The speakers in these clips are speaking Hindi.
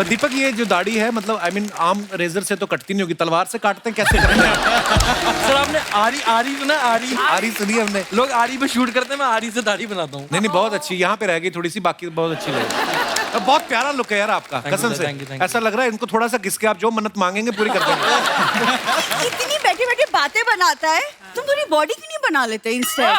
तो दीपक ये जो दाढ़ी है मतलब आई मीन आम रेजर से तो कटती नहीं होगी, तलवार से काटते हैं, कैसे करते हैं? सर आपने आरी सुना? आरी सुनी है हमने। लोग आरी पे शूट करते हैं, मैं आरी से दाढ़ी बनाता हूँ। नहीं बहुत अच्छी, यहाँ पे रह गई थोड़ी सी, बाकी बहुत अच्छी लगी। बहुत प्यारा लुक है यार आपका, कसम से। ऐसा लग रहा है इनको थोड़ा सा घिसके आप जो मन्नत मांगेंगे पूरी कर देंगे। इतनी बैठे बैठे बातें बनाता है, तुम थोड़ी बॉडी क्यों नहीं बना लेते इंस्टेंट?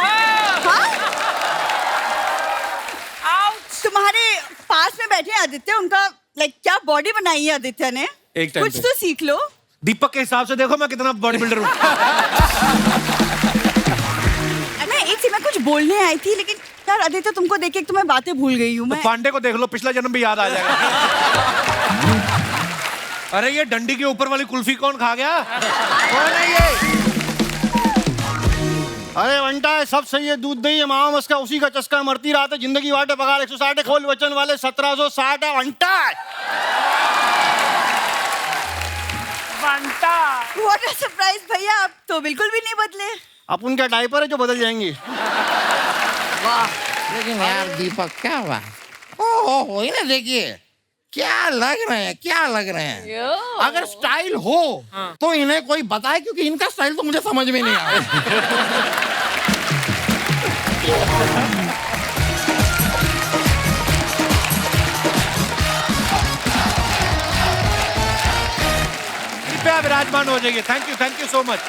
तुम्हारे पास में बैठे आदित्य, उनका लाइक क्या बॉडी बनाई है आदित्य ने, एक टाइम कुछ तो सीख लो। दीपक के हिसाब से देखो मैं कितना बॉडी बिल्डर हूँ। मैं कुछ बोलने आई थी, लेकिन यार आदित्य तुमको देख के तो मैं बातें भूल गई हूँ। तो पांडे को देख लो, पिछला जन्म भी याद आ जाएगा। अरे ये डंडी के ऊपर वाली कुल्फी कौन खा गया? कौन है ये? अरे वंटा है, सब सही है, दूध दही है, मामा उसका उसी का चस्का, मरती रात है, जिंदगी वाटे पगार 160 है, खोल वचन वाले 1760 है। वंटा व्हाट अ सरप्राइज भैया, आप तो बिल्कुल भी नहीं बदले। अपन क्या डायपर है जो बदल जाएंगे? वाह, लेकिन यार दीपक क्या हुआ? ओह इन्हें देखिए क्या लग रहे हैं, क्या लग रहे हैं। अगर स्टाइल हो तो इन्हें कोई बताए, क्योंकि इनका स्टाइल तो मुझे समझ में नहीं आ रहा। कृपया विराजमान हो जाइए। Thank you so much.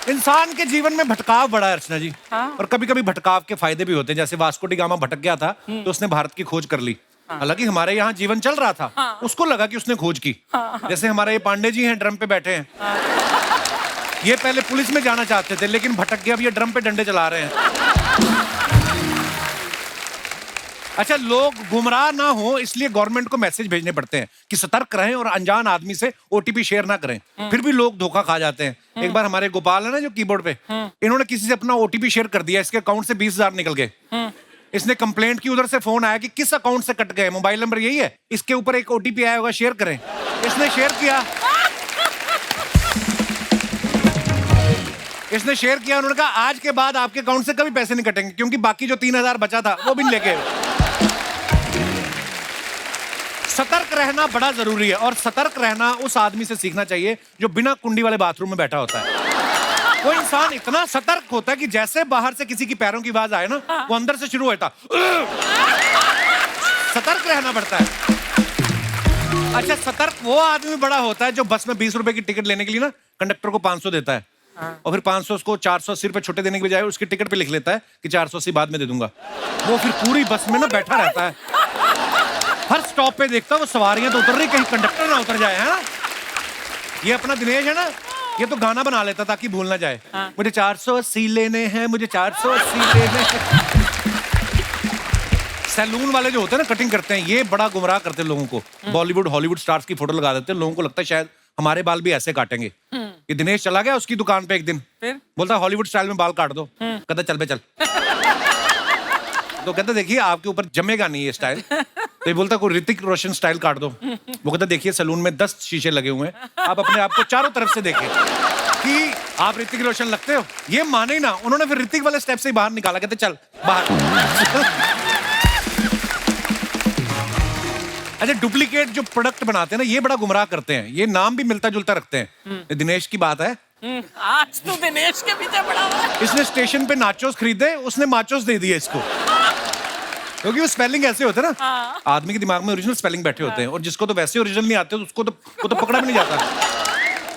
इंसान के जीवन में भटकाव बड़ा है अर्चना जी। और कभी कभी भटकाव के फायदे भी होते हैं। जैसे वास्को डी गामा भटक गया था तो उसने भारत की खोज कर ली। हालांकि हमारे यहाँ जीवन चल रहा था, उसको लगा कि उसने खोज की। जैसे हमारे ये पांडे जी हैं, ड्रम पे बैठे हैं। ये पहले पुलिस में जाना चाहते थे लेकिन भटक गया, अब ये ड्रम पे डंडे चला रहे हैं। अच्छा, लोग गुमराह ना हो इसलिए गवर्नमेंट को मैसेज भेजने पड़ते हैं कि सतर्क रहें और अनजान आदमी से ओटीपी शेयर ना करें। फिर भी लोग धोखा खा जाते हैं। एक बार हमारे गोपाल है ना जो कीबोर्ड पे, इन्होंने किसी से अपना ओटीपी शेयर कर दिया, इसके अकाउंट से 20,000 निकल गए। इसने कंप्लेंट की, उधर से फोन आया कि किस अकाउंट से कट गए, मोबाइल नंबर यही है, इसके ऊपर एक ओटीपी आया होगा, शेयर करें। इसने शेयर किया, उन्होंने कहा आज के बाद आपके अकाउंट से कभी पैसे नहीं कटेंगे, क्योंकि बाकी जो 3,000 बचा था वो भी नहीं लेके। सतर्क रहना बड़ा जरूरी है, और सतर्क रहना उस आदमी से सीखना चाहिए जो बिना कुंडी वाले बाथरूम में बैठा होता है। वो इंसान इतना सतर्क होता है कि जैसे बाहर से किसी की पैरों की आवाज आए ना, वो अंदर से शुरू होता। सतर्क रहना पड़ता है। अच्छा, सतर्क वो आदमी बड़ा होता है जो बस में 20 रुपए की टिकट लेने के लिए ना कंडक्टर को 500 देता है, और फिर 500 उसको 480 रुपए छुट्टे देने के बजाय उसकी टिकट पे लिख लेता है कि 480 बाद में दे दूंगा। वो फिर पूरी बस में ना बैठा रहता है, हर स्टॉप पे देखता है वो सवारियां तो उतर रही, कहीं कंडक्टर ना उतर जाए, है ना। ये अपना दिनेश है ना, ये तो गाना बना लेता ताकि भूल ना जाए। मुझे 480 लेने हैं, मुझे 480 लेने हैं। सैलून वाले जो होते हैं ना, कटिंग करते हैं, ये बड़ा गुमराह करते हैं लोगों को। बॉलीवुड हॉलीवुड स्टार्स की फोटो लगा देते हैं, लोगों को लगता है शायद हमारे बाल भी ऐसे काटेंगे। ये दिनेश चला गया उसकी दुकान पे एक दिन, बोलता हॉलीवुड स्टाइल में बाल काट दो। कहता चल बे चल। तो कहता देखिए आपके ऊपर जमेगा नहीं ये स्टाइल। तो ये बोलता कोई ऋतिक रोशन स्टाइल काट दो। वो कहता देखिए सैलून में 10 शीशे लगे हुए हैं, आप अपने आप को चारों तरफ से देखें कि आप ऋतिक रोशन लगते हो। ये माने ही ना, उन्होंने फिर ऋतिक वाले स्टेप से ही बाहर निकाला, कहते चल बाहर। अच्छा, डुप्लीकेट जो प्रोडक्ट बनाते हैं ना, ये बड़ा गुमराह करते हैं। ये नाम भी मिलता जुलता रखते हैं। दिनेश की बात है, आज तो दिनेश के पीछे पड़ा हुआ है। इसने स्टेशन पे नाचोस खरीदे, उसने माचोस दे दिए इसको, क्योंकि वो स्पेलिंग ऐसे होते हैं ना, आदमी के दिमाग में ओरिजिनल स्पेलिंग बैठे होते हैं, और जिसको तो वैसे ओरिजिनल नहीं आते उसको तो पकड़ा भी नहीं जाता।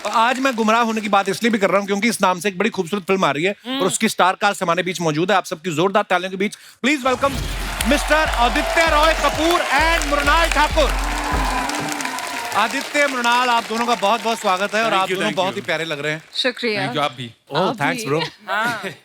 और आज मैं गुमराह होने की बात इसलिए भी कर रहा हूँ क्योंकि इस नाम से एक बड़ी खूबसूरत फिल्म आ रही है, और उसकी स्टार कास्ट हमारे बीच मौजूद है। आप सबकी जोरदार तालियों के बीच please welcome mister Aditya Roy Kapur and Mrunal Thakur. Aditya, Mrunal, आप दोनों का बहुत बहुत स्वागत है, और आप दोनों बहुत ही प्यारे लग रहे हैं। शुक्रिया। आप भी। ओह थैंक्स ब्रो।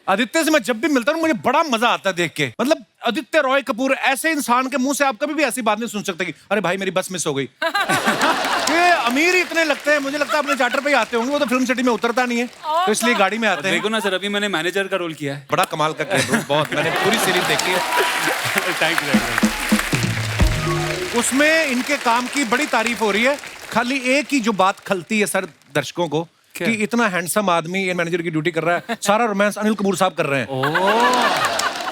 आदित्य से मैं जब भी मिलता हूँ मुझे बड़ा मजा आता है देख के। मतलब आदित्य रॉय कपूर, ऐसे इंसान के मुंह से आप कभी भी ऐसी बात नहीं सुन सकते कि अरे भाई मेरी बस मिस हो गई। ये अमीर ही इतने लगते हैं, मुझे लगता है अपने चार्टर पे ही आते होंगे, वो तो फिल्म सिटी में उतरता नहीं है, तो इसलिए गाड़ी में आते हैं। देखो ना सर, अभी मैंने मैनेजर का रोल किया है। बड़ा कमाल का किया, बहुत, मैंने पूरी सीरीज देखी है। Thank you. उसमें इनके काम की बड़ी तारीफ हो रही है। खाली एक ही जो बात खलती है सर दर्शकों को, कि इतना हैंडसम आदमी ये मैनेजर की ड्यूटी कर रहा है, सारा रोमांस अनिल कपूर साहब कर रहे हैं।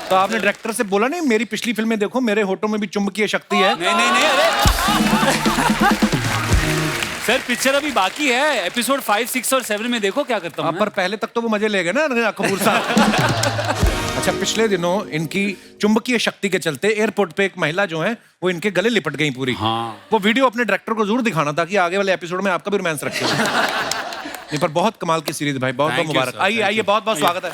तो आपने डायरेक्टर से बोला नहीं मेरी पिछली फिल्म में देखो मेरे होठों में भी चुंबकीय शक्ति है? नहीं अरे सर पिक्चर अभी बाकी है, एपिसोड 5, 6 और 7 में देखो क्या करता हूँ पर पहले तक तो वो मजे ले गए ना कपूर साहब। अच्छा, पिछले दिनों इनकी चुंबकीय शक्ति के चलते एयरपोर्ट पे एक महिला जो है वो इनके गले लिपट गई पूरी। हाँ। वो वीडियो अपने डायरेक्टर को जरूर दिखाना था कि आगे वाले एपिसोड में आपका भी रोमांस रखे। नहीं पर बहुत कमाल की सीरीज भाई, बहुत बहुत मुबारक। आइए आइए, बहुत बहुत स्वागत है।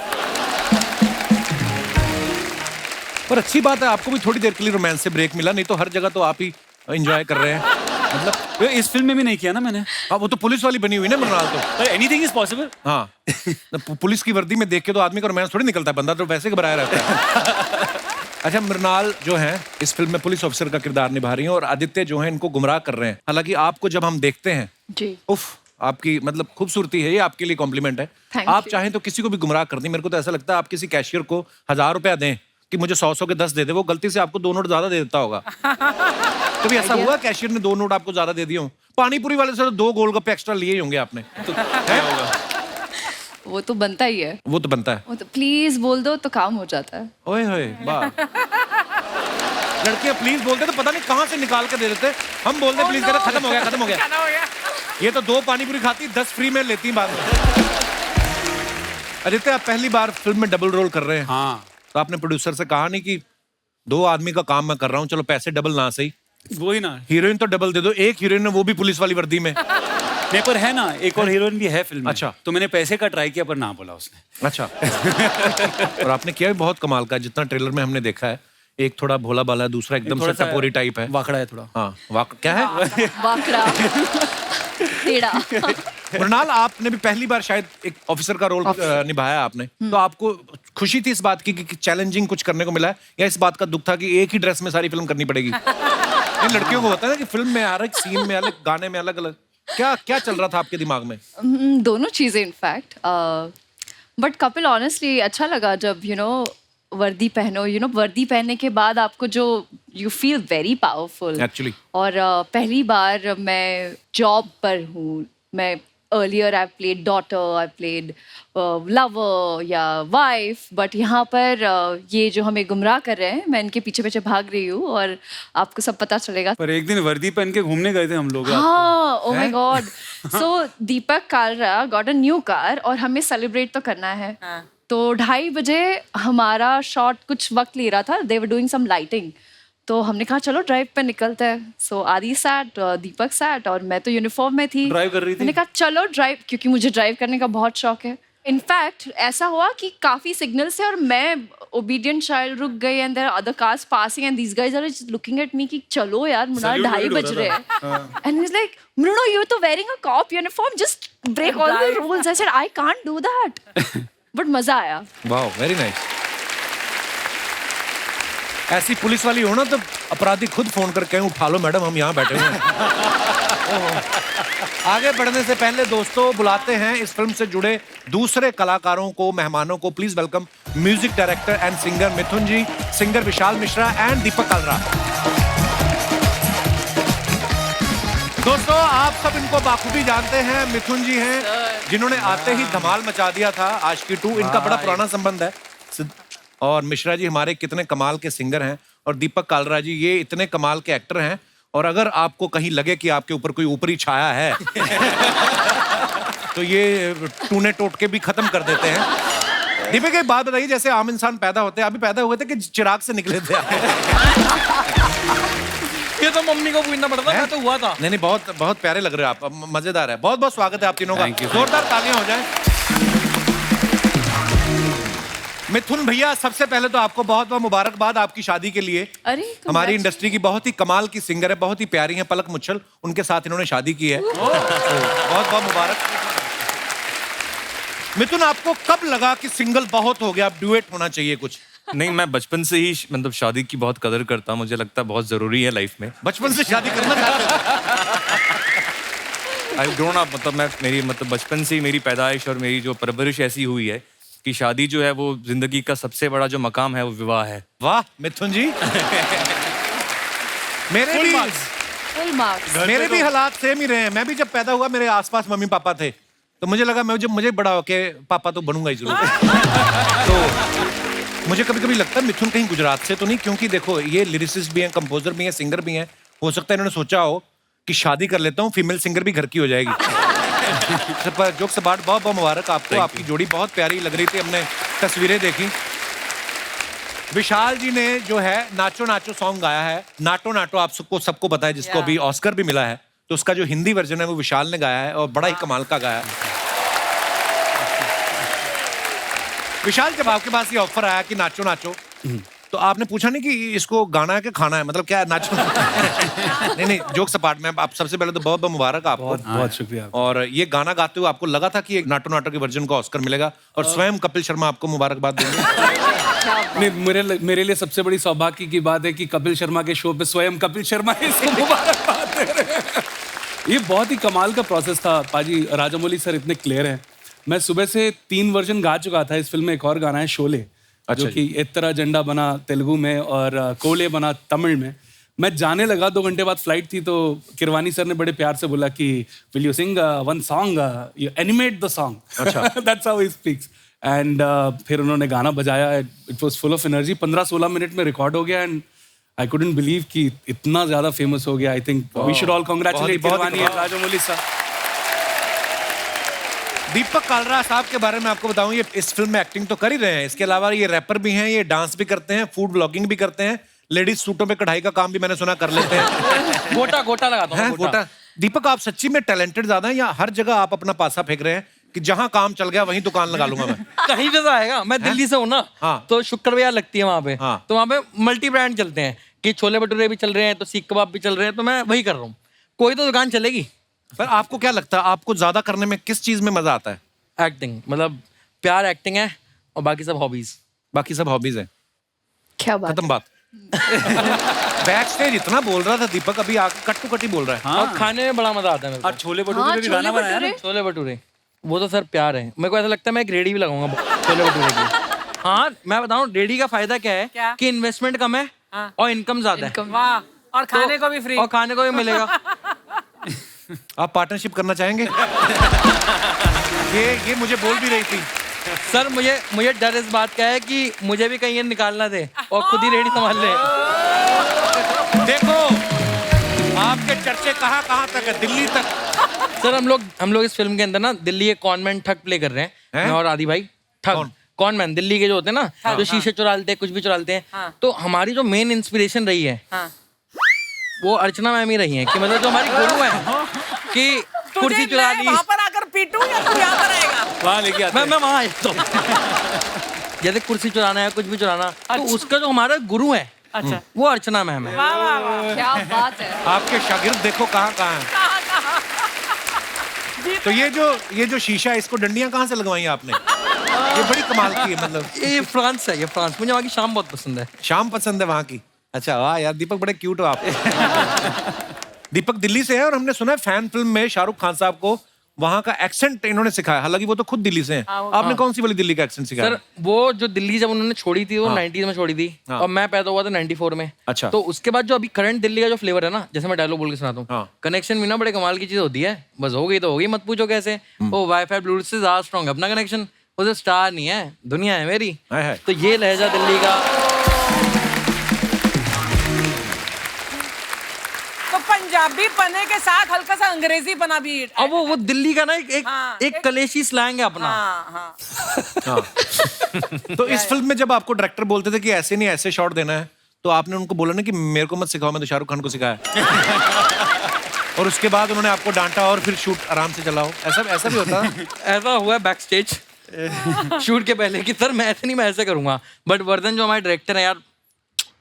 पर अच्छी बात है आपको भी थोड़ी देर के लिए रोमांस से ब्रेक मिला, नहीं तो हर जगह तो आप ही एंजॉय कर रहे हैं। मतलब इस फिल्म में भी नहीं किया ना मैंने। हाँ, वो तो पुलिस वाली बनी हुई ना मृणाल तो। Anything is possible. हाँ, पुलिस की वर्दी में देख के तो आदमी का रोमांस थोड़ी निकलता है, बंदा तो वैसे घबराया रहता है। अच्छा, मृणाल जो है इस फिल्म में पुलिस ऑफिसर का किरदार निभा रही हैं और आदित्य जो है इनको गुमराह कर रहे हैं। हालांकि आपको जब हम देखते हैं जी, उफ, आपकी मतलब खूबसूरती है, ये आपके लिए कॉम्प्लीमेंट है। Thank आप you. चाहें तो किसी को भी गुमराह कर दें। मेरे को तो ऐसा लगता है आप किसी कैशियर को 1000 रुपया दें कि मुझे 100 के 10 दे दे, वो गलती से आपको 2 नोट ज्यादा दे देता होगा। कभी ऐसा हुआ कैशियर ने 2 नोट आपको ज्यादा दे दिए हो? पानीपुरी वाले से तो 2 गोलगप्पे एक्स्ट्रा लिए ही होंगे आपने तो, वो तो बनता ही है। वो तो बनता है। वो तो प्लीज बोल दो तो काम हो जाता है। ओए होए, वाह। लड़कियां प्लीज बोलते तो पता नहीं कहां से निकाल के दे देते। हम बोलते प्लीज कर, खत्म हो गया खत्म हो गया। ये तो 2 पानीपुरी खाती 10 फ्री में लेती बाद में। आदित्य, आप पहली बार फिल्म में डबल रोल कर रहे हैं। हाँ। तो आपने प्रोड्यूसर से कहा नहीं कि 2 आदमी का काम मैं कर रहा हूँ, चलो पैसे डबल ना सही, वही ना। हीरोइन तो डबल दे दो। एक हीरोइन है वो भी पुलिस वाली वर्दी में। नहीं पर है ना, एक और हीरोइन भी है फिल्म में। अच्छा। तो मैंने पैसे का ट्राई किया पर ना बोला उसने। अच्छा। और आपने किया भी बहुत कमाल का, जितना ट्रेलर में हमने देखा है। एक थोड़ा भोला भाला, दूसरा एकदम से टपोरी टाइप है। वाकड़ा है थोड़ा। हाँ, क्या है? वाकड़ा टेढ़ा। मृणाल, आपने भी पहली बार शायद एक ऑफिसर का रोल निभाया आपने, तो आपको खुशी थी इस बात की कि चैलेंजिंग कुछ करने को मिला है, या इस बात का दुख था कि एक ही ड्रेस में सारी फिल्म करनी पड़ेगी? इन लड़कियों को होता है ना कि फिल्म में अलग, सीन में अलग, गाने में अलग अलग। क्या चल रहा था आपके दिमाग में? दोनों चीजें इनफैक्ट। बट कपिल ऑनेस्टली अच्छा लगा जब वर्दी पहनो। वर्दी पहनने के बाद आपको जो you feel very powerful actually. और पहली बार मैं जॉब पर हूँ। मैं earlier I played daughter, I played lover या वाइफ, बट यहाँ पर ये जो हमें गुमराह कर रहे हैं, मैं इनके पीछे पीछे भाग रही हूँ और आपको सब पता चलेगा। पर एक दिन वर्दी पहन के घूमने गए थे हम लोग। हाँ, oh my God. So Deepak Kalra got a new car और हमें सेलिब्रेट तो करना है। तो 2:30 बजे हमारा शॉट कुछ वक्त ले रहा था, दे वर डूइंग सम लाइटिंग। तो हमने कहा चलो ड्राइव पे निकलते हैं। सो आदि सैट, दीपक सैट और मैं तो यूनिफॉर्म में थी। ड्राइव कर रही थी? मैंने कहा चलो ड्राइव, क्योंकि मुझे ड्राइव करने का बहुत शौक है। इनफैक्ट ऐसा हुआ कि काफी सिग्नल से और मैं ओबीडियंट चाइल्ड रुक गई and there are other cars passing and these guys are just looking at me कि चलो यार, मृणाल 2:30 बज रहे हैं। And he is like, Mrunal you are तो wearing a cop uniform, just break all the rules. I said I can't do that. But मजा आया। वाह, वेरी नाइस। ऐसी पुलिस वाली हो ना तो अपराधी खुद फोन करके उठा लो मैडम, हम यहाँ बैठे हुए हैं। आगे बढ़ने से पहले दोस्तों बुलाते हैं इस फिल्म से जुड़े दूसरे कलाकारों को, मेहमानों को। Please welcome music director and singer Mithun ji, singer Vishal Mishra and Deepak Kalra. दोस्तों, आप सब इनको बाखूबी जानते हैं। मिथुन जी हैं जिन्होंने आते ही धमाल मचा दिया था आशिकी 2, इनका बड़ा पुराना संबंध है। और मिश्रा जी हमारे कितने कमाल के सिंगर हैं, और दीपक कालरा जी ये इतने कमाल के एक्टर हैं। और अगर आपको कहीं लगे कि आपके ऊपर कोई ऊपरी छाया है तो ये टूने टोटके भी खत्म कर देते हैं। दीपक, एक बात बताइए, जैसे आम इंसान पैदा होते हैं, अभी पैदा हुए थे कि चिराग से निकले थे? ये तो मम्मी को पूछना पड़ता था, मैं तो हुआ था। नहीं, बहुत बहुत प्यारे लग रहे हो आप, मजेदार है। बहुत बहुत स्वागत है आप तीनों का, जोरदार तालियां हो जाए। मिथुन भैया, सबसे पहले तो आपको बहुत बहुत मुबारकबाद आपकी शादी के लिए। अरे हमारी इंडस्ट्री की बहुत ही कमाल की सिंगर है, बहुत ही प्यारी है, पलक मुच्छल, उनके साथ इन्होंने शादी की है। तो बहुत बहुत मुबारक। मिथुन, आपको कब लगा कि सिंगल बहुत हो गया, अब डुएट होना चाहिए कुछ? नहीं, मैं बचपन से ही मतलब शादी की बहुत कदर करता, मुझे लगता है बहुत जरूरी है लाइफ में। बचपन से शादी करना चाहते आई ग्रोन अप, मतलब मेरी बचपन से ही मेरी पैदाइश और मेरी जो परवरिश ऐसी हुई है कि शादी जो है वो जिंदगी का सबसे बड़ा जो मकाम है वो विवाह है। वाह मिथुन जी। मेरे भी हालात सेम ही रहे हैं। मैं भी जब पैदा हुआ मेरे आसपास मम्मी पापा थे, तो मुझे लगा मैं जब मुझे बड़ा होके पापा तो बनूंगा ही जरूर। तो मुझे कभी कभी लगता है मिथुन कहीं गुजरात से तो नहीं, क्योंकि देखो ये लिरिसिस्ट भी हैं, कंपोजर भी हैं, सिंगर भी हैं। हो सकता है इन्होंने सोचा हो कि शादी कर लेता हूँ, फीमेल सिंगर भी घर की हो जाएगी। पर जोक से बात, बहुत बहुत मुबारक आपको, आपकी जोड़ी बहुत प्यारी लग रही थी, हमने तस्वीरें देखी। विशाल जी ने जो है नाचो नाचो सॉन्ग गाया है, नाटो नाटो, आप सबको पता है, जिसको अभी ऑस्कर भी मिला है, तो उसका जो हिंदी वर्जन है वो विशाल ने गाया है और बड़ा ही कमाल का गाया है। विशाल, जब आपके पास ये ऑफर आया कि नाचो नाचो, तो आपने पूछा नहीं कि इसको गाना है कि खाना है, मतलब क्या है नाचो? नहीं, जोक्स अपार्ट में, आप सबसे पहले तो बहुत बहुत मुबारक आपको, बहुत शुक्रिया। और ये गाना गाते हुए आपको लगा था कि एक नाटो नाटो के वर्जन को ऑस्कर मिलेगा, और स्वयं कपिल शर्मा आपको मुबारकबाद देंगे। नहीं, मेरे लिए सबसे बड़ी सौभाग्य की बात है कि कपिल शर्मा के शो पे स्वयं कपिल शर्मा इसको मुबारकबाद दे रहे हैं। ये बहुत ही कमाल का प्रोसेस था पाजी। राजामौली सर इतने क्लियर हैं। मैं सुबह से 3 वर्जन गा चुका था। इस फिल्म में एक और गाना है शोले, जो कि इतना झंडा बना तेलुगु में और कोले बना तमिल में। मैं जाने लगा, 2 घंटे बाद फ्लाइट थी, तो किरवानी सर ने बड़े प्यार से बोला कि will you sing one song, you animate the song. That's how he speaks. And फिर उन्होंने गाना बजाया, it was full of energy. 15-16 minute में रिकॉर्ड हो गया एंड आई कुडंट बिलीव कि इतना ज्यादा फेमस हो गया। I think we should all congratulate Keeravani and Rajamouli sir. Deepak Kalra साहब के बारे में आपको बताऊं, ये इस फिल्म में एक्टिंग तो कर ही रहे हैं, इसके अलावा ये रैपर भी हैं, ये डांस भी करते हैं, फूड ब्लॉगिंग भी करते हैं, लेडीज सूटों पे कढ़ाई का काम भी मैंने सुना कर लेते हैं। गोटा लगाता हूँ, गोटा। दीपक, आप सच्ची में टैलेंटेड ज्यादा हैं या हर जगह आप अपना पासा फेंक रहे हैं कि जहां काम चल गया वहीं दुकान लगा लूंगा मैं? कहीं पे तो आएगा। मैं दिल्ली से हूँ ना, हाँ। तो शुक्र बाजार लगती है वहाँ पे, हाँ। तो वहाँ पे मल्टी ब्रांड चलते हैं कि छोले भटूरे भी चल रहे हैं, तो सीख कबाब भी चल रहे हैं, तो मैं वही कर रहा हूँ। कोई तो दुकान चलेगी। पर आपको क्या लगता है, आपको ज्यादा करने में किस चीज में मजा आता है? एक्टिंग, मतलब प्यार एक्टिंग है, और बाकी सब हॉबीज। बाकी सब हॉबीज है। क्या बात खत्म बात। बैक स्टेज इतना बोल रहा था दीपक, अभी आके कट टू कट ही बोल रहा है। और खाने में बड़ा मजा आता है मेरे को। और छोले भटूरे भी गाना बनाया ना। छोले भटूरे वो तो सर प्यार है। मेरे को ऐसा लगता है मैं एक रेडी भी लगाऊंगा छोले भटूरे की। हाँ, मैं बताऊँ रेडी का फायदा क्या है कि इन्वेस्टमेंट कम है और इनकम ज्यादा है। वाह, और खाने को भी फ्री। और खाने को भी मिलेगा। आप पार्टनरशिप करना चाहेंगे? ये मुझे बोल भी रही थी सर। मुझे डर इस बात का है कि मुझे भी कहीं ये निकालना दे और खुद ही रेडी संभाल ले। देखो आपके चर्चे कहाँ तक है, दिल्ली तक। सर हम लोग इस फिल्म के अंदर ना दिल्ली के कॉनमैन ठग प्ले कर रहे हैं, मैं और आदि भाई। ठग कॉनमैन दिल्ली के जो होते हैं ना, जो शीशे चुराते हैं, कुछ भी चुराते हैं। तो हमारी जो मेन इंस्पिरेशन रही है वो अर्चना मैम ही रही है, कि मतलब जो हमारी गुरु है कि कुर्सी चुरा ली। वहाँ पर आकर पीटूं या तू यहाँ पर आएगा? वहाँ लेके आते हैं। मैं वहाँ आया तो जैसे कुर्सी चुराना है, कुछ भी चुराना, तो उसका जो हमारा गुरु है, अच्छा, वो अर्चना मैम है। वाह वाह वाह, क्या बात है। आपके शागिर्द देखो कहाँ है। तो ये जो शीशा है, इसको डंडियां कहाँ से लगवाई आपने? ये बड़ी कमाल की है। मतलब ये फ्रांस है, ये फ्रांस। मुझे वहाँ की शाम बहुत पसंद है। शाम पसंद है वहाँ की? अच्छा, वाह यार दीपक, बड़े क्यूट हो आप। दीपक दिल्ली से है और हमने सुना है फैन फिल्म में शाहरुख खान साहब को वहाँ का एक्सेंट इन्होंने सिखाया, हालांकि वो तो खुद दिल्ली से हैं। आपने कौन सी वाली दिल्ली का एक्सेंट सिखाया? सर वो जो दिल्ली जब उन्होंने छोड़ी थी, वो 90s में छोड़ी थी, और मैं पैदा हुआ था 94 में। अच्छा। तो उसके बाद जो अभी करंट दिल्ली का जो फ्लेवर है ना, जैसे मैं डायलॉग बोल के सुनाता हूँ, हाँ। कनेक्शन भी ना बड़े कमाल की चीज होती है। बस हो गई तो हो गई, मत पूछो कैसे। वो वाईफाई ब्लूटूथ से ज्यादा स्ट्रॉन्ग है अपना कनेक्शन। उसे स्टार नहीं है, दुनिया है मेरी। तो ये लहजा दिल्ली का। तो पंजाबी पने के साथ हल्का सा अंग्रेजी पना भी। अब वो दिल्ली का ना एक कलेशी स्लैंग है अपना। हाँ। तो इस फिल्म में जब आपको डायरेक्टर बोलते थे कि ऐसे नहीं ऐसे शॉट देना है, तो आपने उनको बोला ना कि मेरे को मत सिखाओ, मैं तो शाहरुख खान को सिखाया। और उसके बाद उन्होंने आपको डांटा और फिर शूट आराम से चलाओ, ऐसा भी होता है? ऐसा हुआ है बैक स्टेज शूट के पहले कि सर मैं ऐसे नहीं, मैं ऐसे करूंगा। बट वर्धन जो हमारे डायरेक्टर है यार,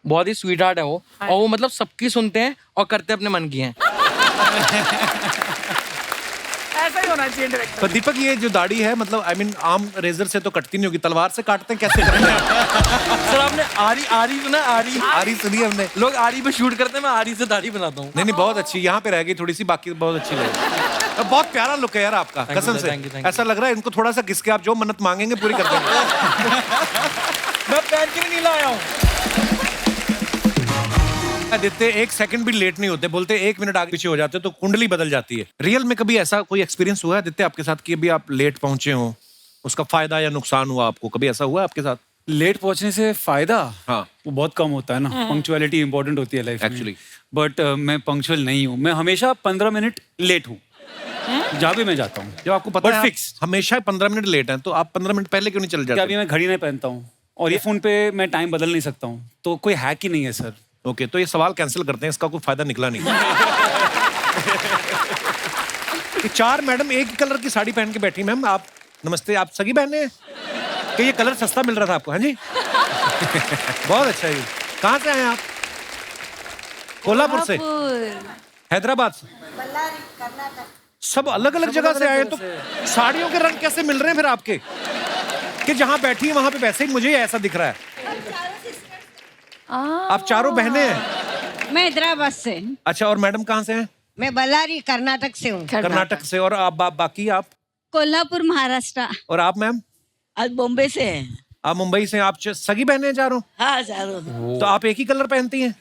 बहुत ही स्वीट हार्ट है वो, और वो मतलब सबकी सुनते हैं और करते अपने मन की हैं। ऐसा ही होना चाहिए डायरेक्टर। पर दीपक, ये जो दाढ़ी है, मतलब आई मीन आम रेजर से तो कटती नहीं होगी, तलवार से काटते हैं, कैसे करते हैं? सर आपने आरी सुना? आरी सुनी हमने। लोग आरी पे शूट करते हैं, मैं आरी से दाढ़ी बनाता हूँ। नहीं, बहुत अच्छी, यहाँ पे रह गई थोड़ी सी, बाकी बहुत अच्छी लगी। बहुत प्यारा लुक है यार आपका, कसम से। ऐसा लग रहा है इनको थोड़ा सा किसके आप जो मन्नत मांगेंगे पूरी कर देंगे। मैं पहन के नहीं लाया हूँ। आदित्य 1 सेकंड भी लेट नहीं होते, बोलते 1 मिनट आगे पीछे हो जाते तो कुंडली बदल जाती है। रियल में कभी ऐसा कोई एक्सपीरियंस हुआ है आदित्य आपके साथ कि अभी आप लेट पहुंचे हो, उसका फायदा या नुकसान हुआ आपको? कभी ऐसा हुआ आपके साथ? लेट पहुंचने से फायदा हाँ। वो बहुत कम होता है ना। पंक्चुअलिटी इंपॉर्टेंट होती है लाइफ में Actually. बट मैं पंक्चुअल नहीं हूँ। मैं हमेशा 15 मिनट लेट हूँ जहाँ भी मैं जाता हूँ। जब आपको पता But है fix. आप हमेशा 15 मिनट लेट हैं तो आप 15 मिनट पहले क्यों नहीं चल क्या जाते? अभी मैं घड़ी नहीं पहनता हूँ और ये फोन पे मैं टाइम बदल नहीं सकता हूँ, तो कोई हैक ही नहीं है सर। ओके, तो ये सवाल कैंसिल करते हैं, इसका कोई फायदा निकला नहीं। ये 4 मैडम एक ही कलर की साड़ी पहन के बैठी। मैम आप नमस्ते, आप सगी बहने हैं कि ये कलर सस्ता मिल रहा था आपको? हाँ जी। बहुत अच्छा है। कहाँ से आए हैं आप? कोल्हापुर से, हैदराबाद से, सब अलग अलग जगह से आए हैं। तो साड़ियों के रंग कैसे मिल रहे हैं फिर आपके कि जहां बैठी है वहां पे वैसे ही मुझे ऐसा दिख रहा है? आप चारों बहनें हैं? मैं हैदराबाद से। अच्छा, और मैडम कहाँ से हैं? मैं बल्लारी कर्नाटक से हूँ। कर्नाटक से। और आप बाकी आप? कोल्हापुर महाराष्ट्र। और आप मैम? आज बॉम्बे से हैं। आप मुंबई से। आप सगी बहनें हैं चारों? हाँ जरूर। तो आप एक ही कलर पहनती हैं?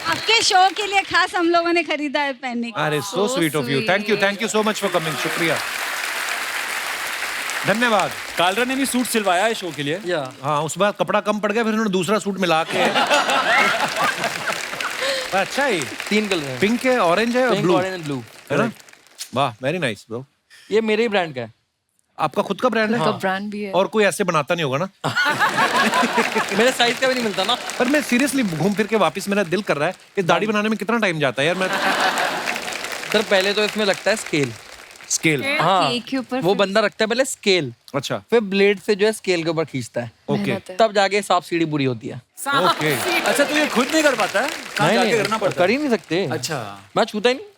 आपके शो के लिए खास हम लोगों ने खरीदा है पहनने के। अरे so sweet of you. Thank you so much for coming. शुक्रिया, धन्यवाद। कालरा ने भी सूट सिलवाया है शो के लिए। हाँ, उस बार कपड़ा कम पड़ गया, फिर उन्होंने दूसरा सूट मिला के। अच्छा है। 3 कलर है, पिंक है, ऑरेंज है और pink, blue orange and blue. है ना? वाह, वेरी नाइस ब्रो। ये मेरे ही ब्रांड का है। आपका खुद का ब्रांड है? का ब्रांड भी है। और कोई ऐसे बनाता नहीं होगा ना? मेरे साइज का भी नहीं मिलता ना। पर मैं सीरियसली घूम फिर के वापस, मेरा दिल कर रहा है कि दाढ़ी बनाने में कितना टाइम जाता है यार। मैं सर पहले तो इसमें लगता है स्केल। स्केल? हाँ, केक के ऊपर वो बंदा रखता है पहले स्केल, अच्छा, फिर ब्लेड से जो है स्केल के ऊपर खींचता है, ओके तब जाके सांप सीढ़ी पूरी होती है। ओके। अच्छा, तो ये खुद नहीं कर पाता है? कहाँ जाके करना पड़ता कर ही नहीं सकते। अच्छा, मैं छूता ही नहीं। है?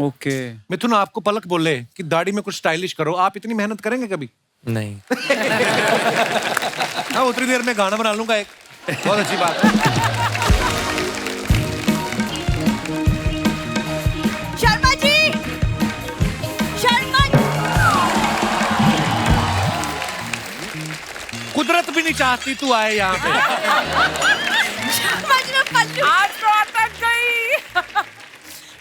ओके। मिथुन, आपको पलक बोले कि दाढ़ी में कुछ स्टाइलिश करो, आप इतनी मेहनत करेंगे कभी? नहीं। हाँ, उतनी देर में गाना बना लूंगा एक। बहुत अच्छी बात है। शर्मा जी, शर्मा, कुदरत भी नहीं चाहती तू आए यहाँ पे। शर्मा जी में पल्लू। आज तो अटक गई।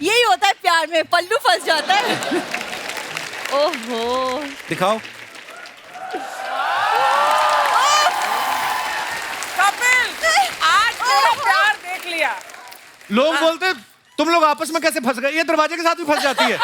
यही होता है प्यार में, पल्लू फंस जाता है। ओहो, दिखाओ। कपिल, आज मेरा प्यार देख लिया। लोग बोलते तुम लोग आपस में कैसे फंस गए? ये दरवाजे के साथ भी फंस जाती है।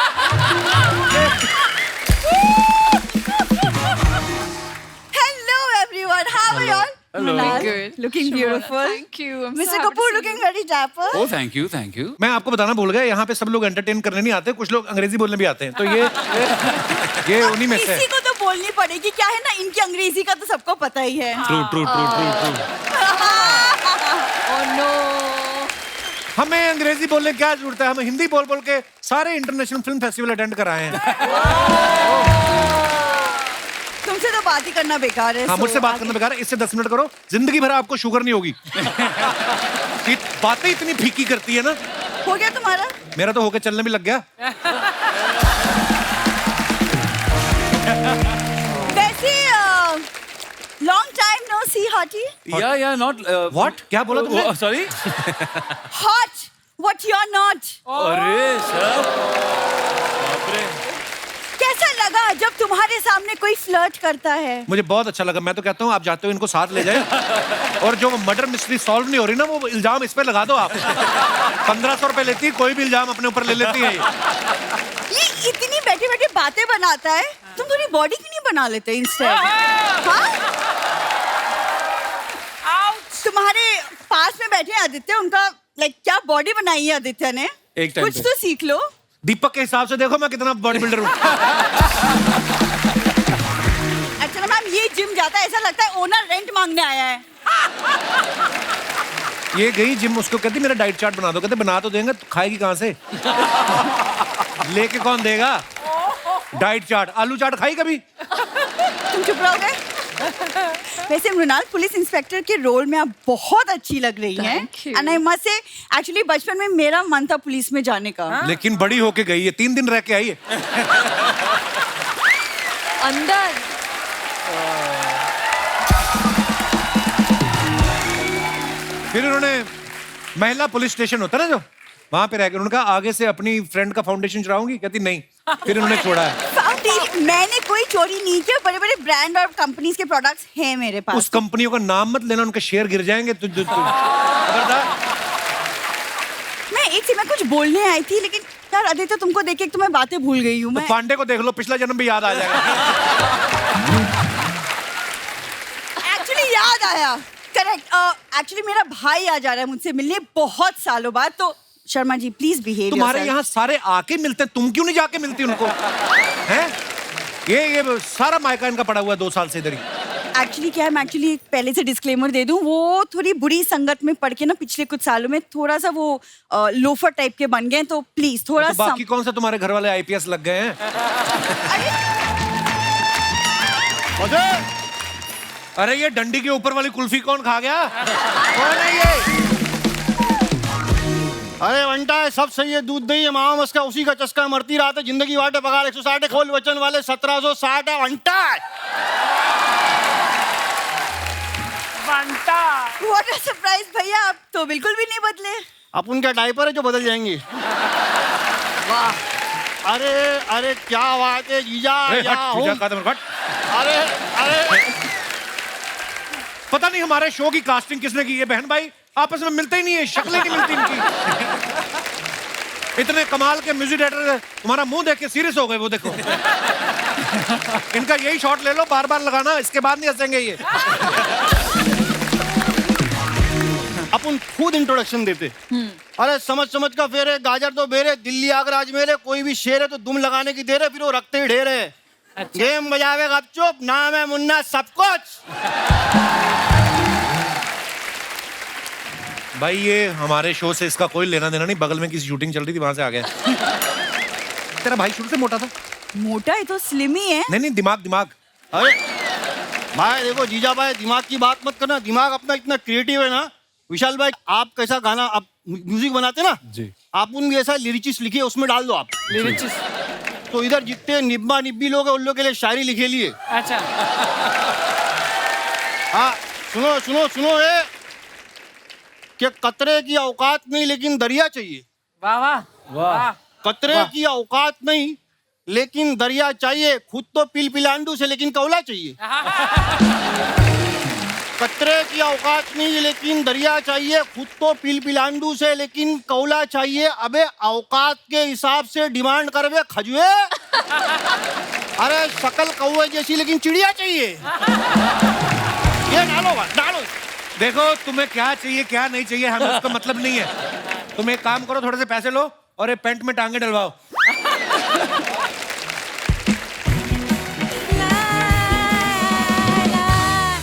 hello everyone, how are you all? Mrinal, Good. looking beautiful. Thank you. I'm so Mr. happy to Kapoor see looking you. very dapper. Oh thank you, thank you. मैं आपको बताना भूल गया, यहाँ पे सब लोग एंटरटेन करने नहीं आते, कुछ लोग अंग्रेजी बोलने भी आते हैं। तो ये उन्हीं में से। इसी को तो बोलनी पड़ेगी, क्या है ना, इनकी अंग्रेजी का तो सबको पता ही है। True true true true true. Oh no. हमें अंग्रेजी बोलने की क्या जरूरत है? हम हिंदी बोल बोल के सारे इंटरनेशनल फिल्म फेस्टिवल अटेंड कराए हैं। तुमसे तो बात ही करना बेकार है। हाँ, so मुझसे बात आगे- करना बेकार है। इससे 10 मिनट करो, जिंदगी भर आपको शुगर नहीं होगी। बातें इतनी फीकी करती है ना। हो गया तुम्हारा? मेरा तो होके चलने भी लग गया। वैसे long time no see hottie. या नॉट व्हाट? क्या बोला तुमने? Sorry. Hot what you are not. अरे सर, कैसा लगा जब तुम्हारे सामने कोई फ्लर्ट करता है? मुझे बहुत अच्छा लगा। मैं तो कहता हूँ आप जाते हो इनको साथ ले जाए, और जो मर्डर मिस्ट्री सॉल्व नहीं हो रही ना, वो इल्जाम इस पे लगा दो आप। 1500 रुपए लेती है, कोई भी इल्जाम अपने ऊपर ले लेती है। ये इतनी बैठी बैठी बातें बनाता है, तुम थोड़ी बॉडी क्यों नहीं बना लेते इंस्टेड? हाँ? तुम्हारे पास में बैठे हैं आदित्य, उनका क्या बॉडी बनाई है आदित्य ने? एक टाइम कुछ पे। तो सीख लो। दीपक के हिसाब से देखो मैं कितना बॉडी बिल्डर हूँ। अच्छा मैम, ये जिम जाता है, ऐसा लगता है ओनर रेंट मांगने आया है। ये गई जिम, उसको कहती मेरा डाइट चार्ट बना दो। कहते बना तो देंगे, तो खाएगी कहाँ से? लेके कौन देगा डाइट चार्ट? आलू चाट खाई कभी? तुम चुप रहोगे? वैसे मृणाल, पुलिस इंस्पेक्टर के रोल में आप बहुत अच्छी लग रही हैं। Thank you. And I must say, actually बचपन में मेरा मन था पुलिस में जाने का। लेकिन बड़ी होके गई है, 3 दिन रह के आई है। अंदर फिर उन्होंने महिला पुलिस स्टेशन होता ना जो, वहां पे रह के उन्होंने कहा आगे से अपनी फ्रेंड का फाउंडेशन चढ़ाऊंगी। कहती नहीं, फिर उन्होंने छोड़ा है। फाउंडेशन दीदी मैंने कोई चोरी नहीं किया, बड़े बड़े ब्रांड और कंपनीज के प्रोडक्ट्स हैं मेरे पास। उस कंपनियों का नाम मत लेना, उनके शेयर गिर जाएंगे। खबरदार। मैं कुछ बोलने आई थी, लेकिन यार आदित्य तुमको देख के तो मैं बातें भूल गई हूँ। तो पांडे को देख लो, पिछला जन्म भी याद आ जाएगा। एक्चुअली याद आया, करेक्ट। एक्चुअली मेरा भाई आ जा रहा है मुझसे मिलने बहुत सालों बाद, तो शर्मा जी प्लीज बिहेव। तुम्हारे यहाँ सारे आके मिलते हैं, तुम क्यों नहीं जाके मिलती उनको? हैं? ये सारा मायका इनका पड़ा हुआ है 2 साल से इधर ही। एक्चुअली क्या है, मैं एक्चुअली पहले से डिस्क्लेमर दे दूं, वो थोड़ी बुरी संगत में पड़ के ना पिछले कुछ सालों में थोड़ा सा वो लोफर टाइप के बन गए, तो प्लीज थोड़ा तो बाकी कौन सा तुम्हारे घर वाले आईपीएस लग गए हैं? अरे ये डंडी के ऊपर वाली कुल्फी कौन खा गया? कौन है ये? अरे वंटा है, सब सही है, दूध दही है, मामा मस्का उसी का चस्का, मरती रात है जिंदगी वाटे पगार 160 है, खोल वचन वाले 1760 है। वंटा व्हाट अ सरप्राइज भैया, आप तो बिल्कुल भी नहीं बदले। अपन क्या डायपर है जो बदल जाएंगे? वाह, अरे अरे क्या बात है जीजा। अरे पता नहीं हमारे शो की कास्टिंग किसने की है। बहन भाई आपस में मिलते ही नहीं है, शक्लें नहीं मिलती इनकी। इतने कमाल के म्यूजिक डायरेक्टर, तुम्हारा मुंह देख के सीरियस हो गए वो, देखो। इनका यही शॉट ले लो, बार बार लगाना, इसके बाद नहीं हंसेंगे ये। अपन खुद इंट्रोडक्शन देते। अरे समझ का फेरे, गाजर तो बेरे, दिल्ली आगरा अजमेर, कोई भी शेर है तो दुम लगाने की देर है, फिर वो रखते ही ढेर है। अच्छा। गेम बजावे गपचुप, नाम है मुन्ना सब कुछ। भाई ये हमारे शो से इसका कोई लेना देना नहीं, बगल में किसी शूटिंग चल रही थी वहां से आ गया। तेरा भाई शुरू से मोटा था? मोटा है तो स्लिम ही है। नहीं दिमाग। अरे भाई देखो जीजा भाई, दिमाग की बात मत करना, दिमाग अपना इतना क्रिएटिव है ना। विशाल भाई आप कैसा गाना, आप म्यूजिक बनाते ना जी, आप उन भी ऐसा लिरिचिस लिखिए, उसमें डाल दो आप लिरिचिस। तो इधर जितने निब्बा निब्बी लोग हैं उन लोग के लिए शायरी लिखे लिए। अच्छा हाँ सुनो ये कि कतरे की औकात नहीं लेकिन दरिया चाहिए। वाह वाह वाह। कतरे की औकात नहीं लेकिन दरिया चाहिए, खुद तो पिलांडू से लेकिन कौला चाहिए। कतरे की औकात नहीं लेकिन दरिया चाहिए, खुद तो पिलांडू से लेकिन कौला चाहिए। अबे औकात के हिसाब से डिमांड करवे खजुए। अरे शकल कौवे जैसी लेकिन चिड़िया चाहिए। ये डालो। देखो तुम्हें क्या चाहिए क्या नहीं चाहिए हमें उसका मतलब नहीं है। तुम एक काम करो, थोड़े से पैसे लो और एक पेंट में टांगे डलवाओ।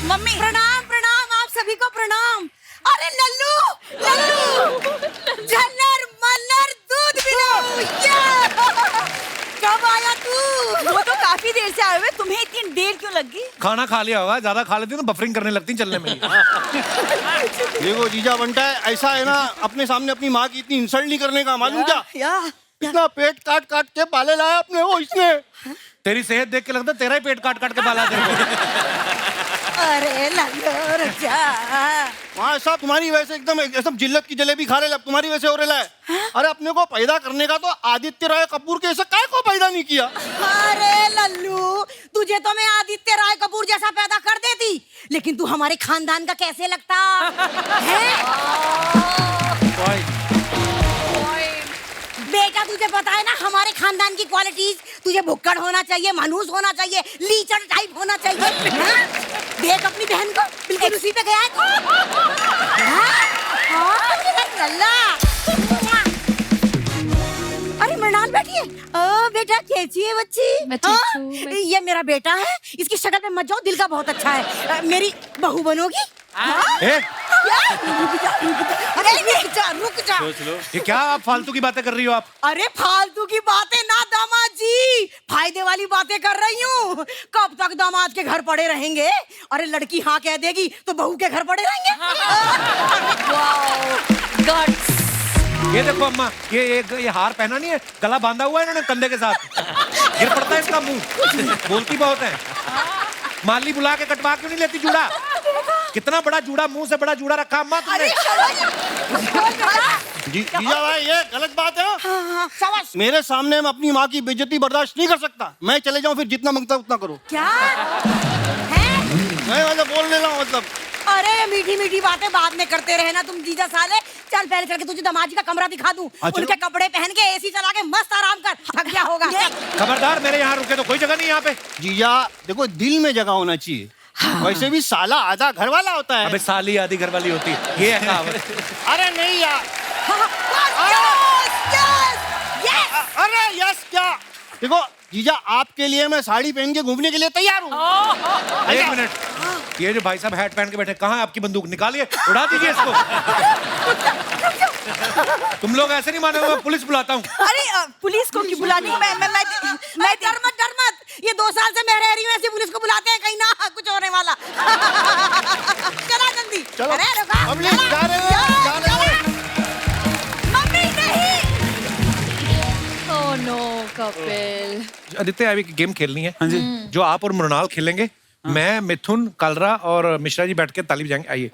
मम्मी प्रणाम आप सभी को प्रणाम। अरे लल्लू झल्लर मल्लर दूध पिलो। कब आया तू? वो तो काफी देर से आए हुए, तुम्हें इतनी देर क्यों लगी? खाना खा लिया होगा, ज्यादा खा लेती ना बफरिंग करने लगती चलने में। देखो जीजा बनता है, ऐसा है ना, अपने सामने अपनी माँ की इतनी इंसल्ट नहीं करने का, मालूम क्या? इतना पेट काट के पाले लाया अपने वो इसने। तेरी सेहत देख के लगता तेरा ही पेट काट के पाला दे। अरे लल्लू वहाँ साहब तुम्हारी वजह से एकदम जिल्लत की जलेबी खा रहे, तुम्हारी वजह से हो रहा है। अरे अपने को पैदा करने का तो आदित्य राय कपूर के ऐसे काय को पैदा नहीं किया। अरे लल्लू तुझे तो मैं आदित्य राय कपूर जैसा पैदा कर देती, लेकिन तू हमारे खानदान का कैसे लगता है? बेटा तुझे पता है ना हमारे खानदान की क्वालिटीज, तुझे भुक्कड़ होना चाहिए, मनहूस होना चाहिए, लीचड़ टाइप होना चाहिए। देख अपनी बहन को बिल्कुल उसी पे गया है। अरे मृणाल बैठी है। ओ बेटा कैसी है बच्ची? ये मेरा बेटा है, इसकी शक्ल पे मत जाओ, दिल का बहुत अच्छा है। मेरी बहू बनोगी? रुक जा। ये क्या आप फालतू की बातें कर रही हो आप? अरे फालतू की बातें ना दामाद जी, फायदे वाली बातें कर रही हूँ। कब तक दामाद के घर पड़े रहेंगे? अरे लड़की हाँ कह देगी तो बहू के घर पड़े रहेंगे। ये देखो अम्मा, ये हार पहना नहीं है, गला बांधा हुआ है इन्होंने कंधे के साथ, गिर पड़ता है इसका मुंह। बोलती बहुत है। माली बुला के कटवा क्यों नहीं लेती जूड़ा? कितना बड़ा जूड़ा, मुंह से बड़ा जूड़ा रखा अम्मा तुमने। जीजा भाई ये गलत बात है। शाबाश। मेरे सामने मैं अपनी माँ की बेइज्जती बर्दाश्त नहीं कर सकता। मैं चले जाऊँ फिर जितना मांगता उतना करो। क्या है? मैं मतलब बोल ले रहा हूँ मतलब। अरे ये मीठी मीठी बातें बाद में करते रहे ना तुम जीजा साले। चल पहले चल के तुझे दामाद जी का कमरा दिखा दूं। अच्छा। उनके कपड़े पहन के एसी चला के मस्त आराम कर। थक गया होगा। खबरदार, मेरे यहाँ रुके तो कोई जगह नहीं यहाँ पे। जीजा देखो दिल में जगह होना चाहिए। वैसे भी साला आधा घर वाला होता है। अबे साली आधी घर वाली होती है, ये है कहावत। अरे नहीं यार। अरे यस क्या देखो जीजा, आपके लिए मैं साड़ी पहन के घूमने के लिए तैयार हूँ। एक मिनट, ये जो भाई साहब हैट पहन के बैठे, कहाँ है आपकी बंदूक? निकालिए, उड़ा दीजिए इसको। तुम लोग ऐसे नहीं मानोगे, मैं पुलिस बुलाता हूँ। अरे पुलिस को क्यों बुलानी? मैं डर मत। ये 2 साल से मैं रह रही हूँ, ऐसी पुलिस को बुलाते हैं कहीं ना कुछ होने वाला। चला जल्दी। चलो। अरे रुका। अबली, जा रहे हैं। मम्मी नहीं। Oh no Kapil. आदित्य, अभी एक गेम खेलनी है। हाँ जी। जो आप और मृणाल खेलेंगे, मैं, मिथुन, कालरा और मिश्रा जी बैठ के ताली बजाएंगे। आइए।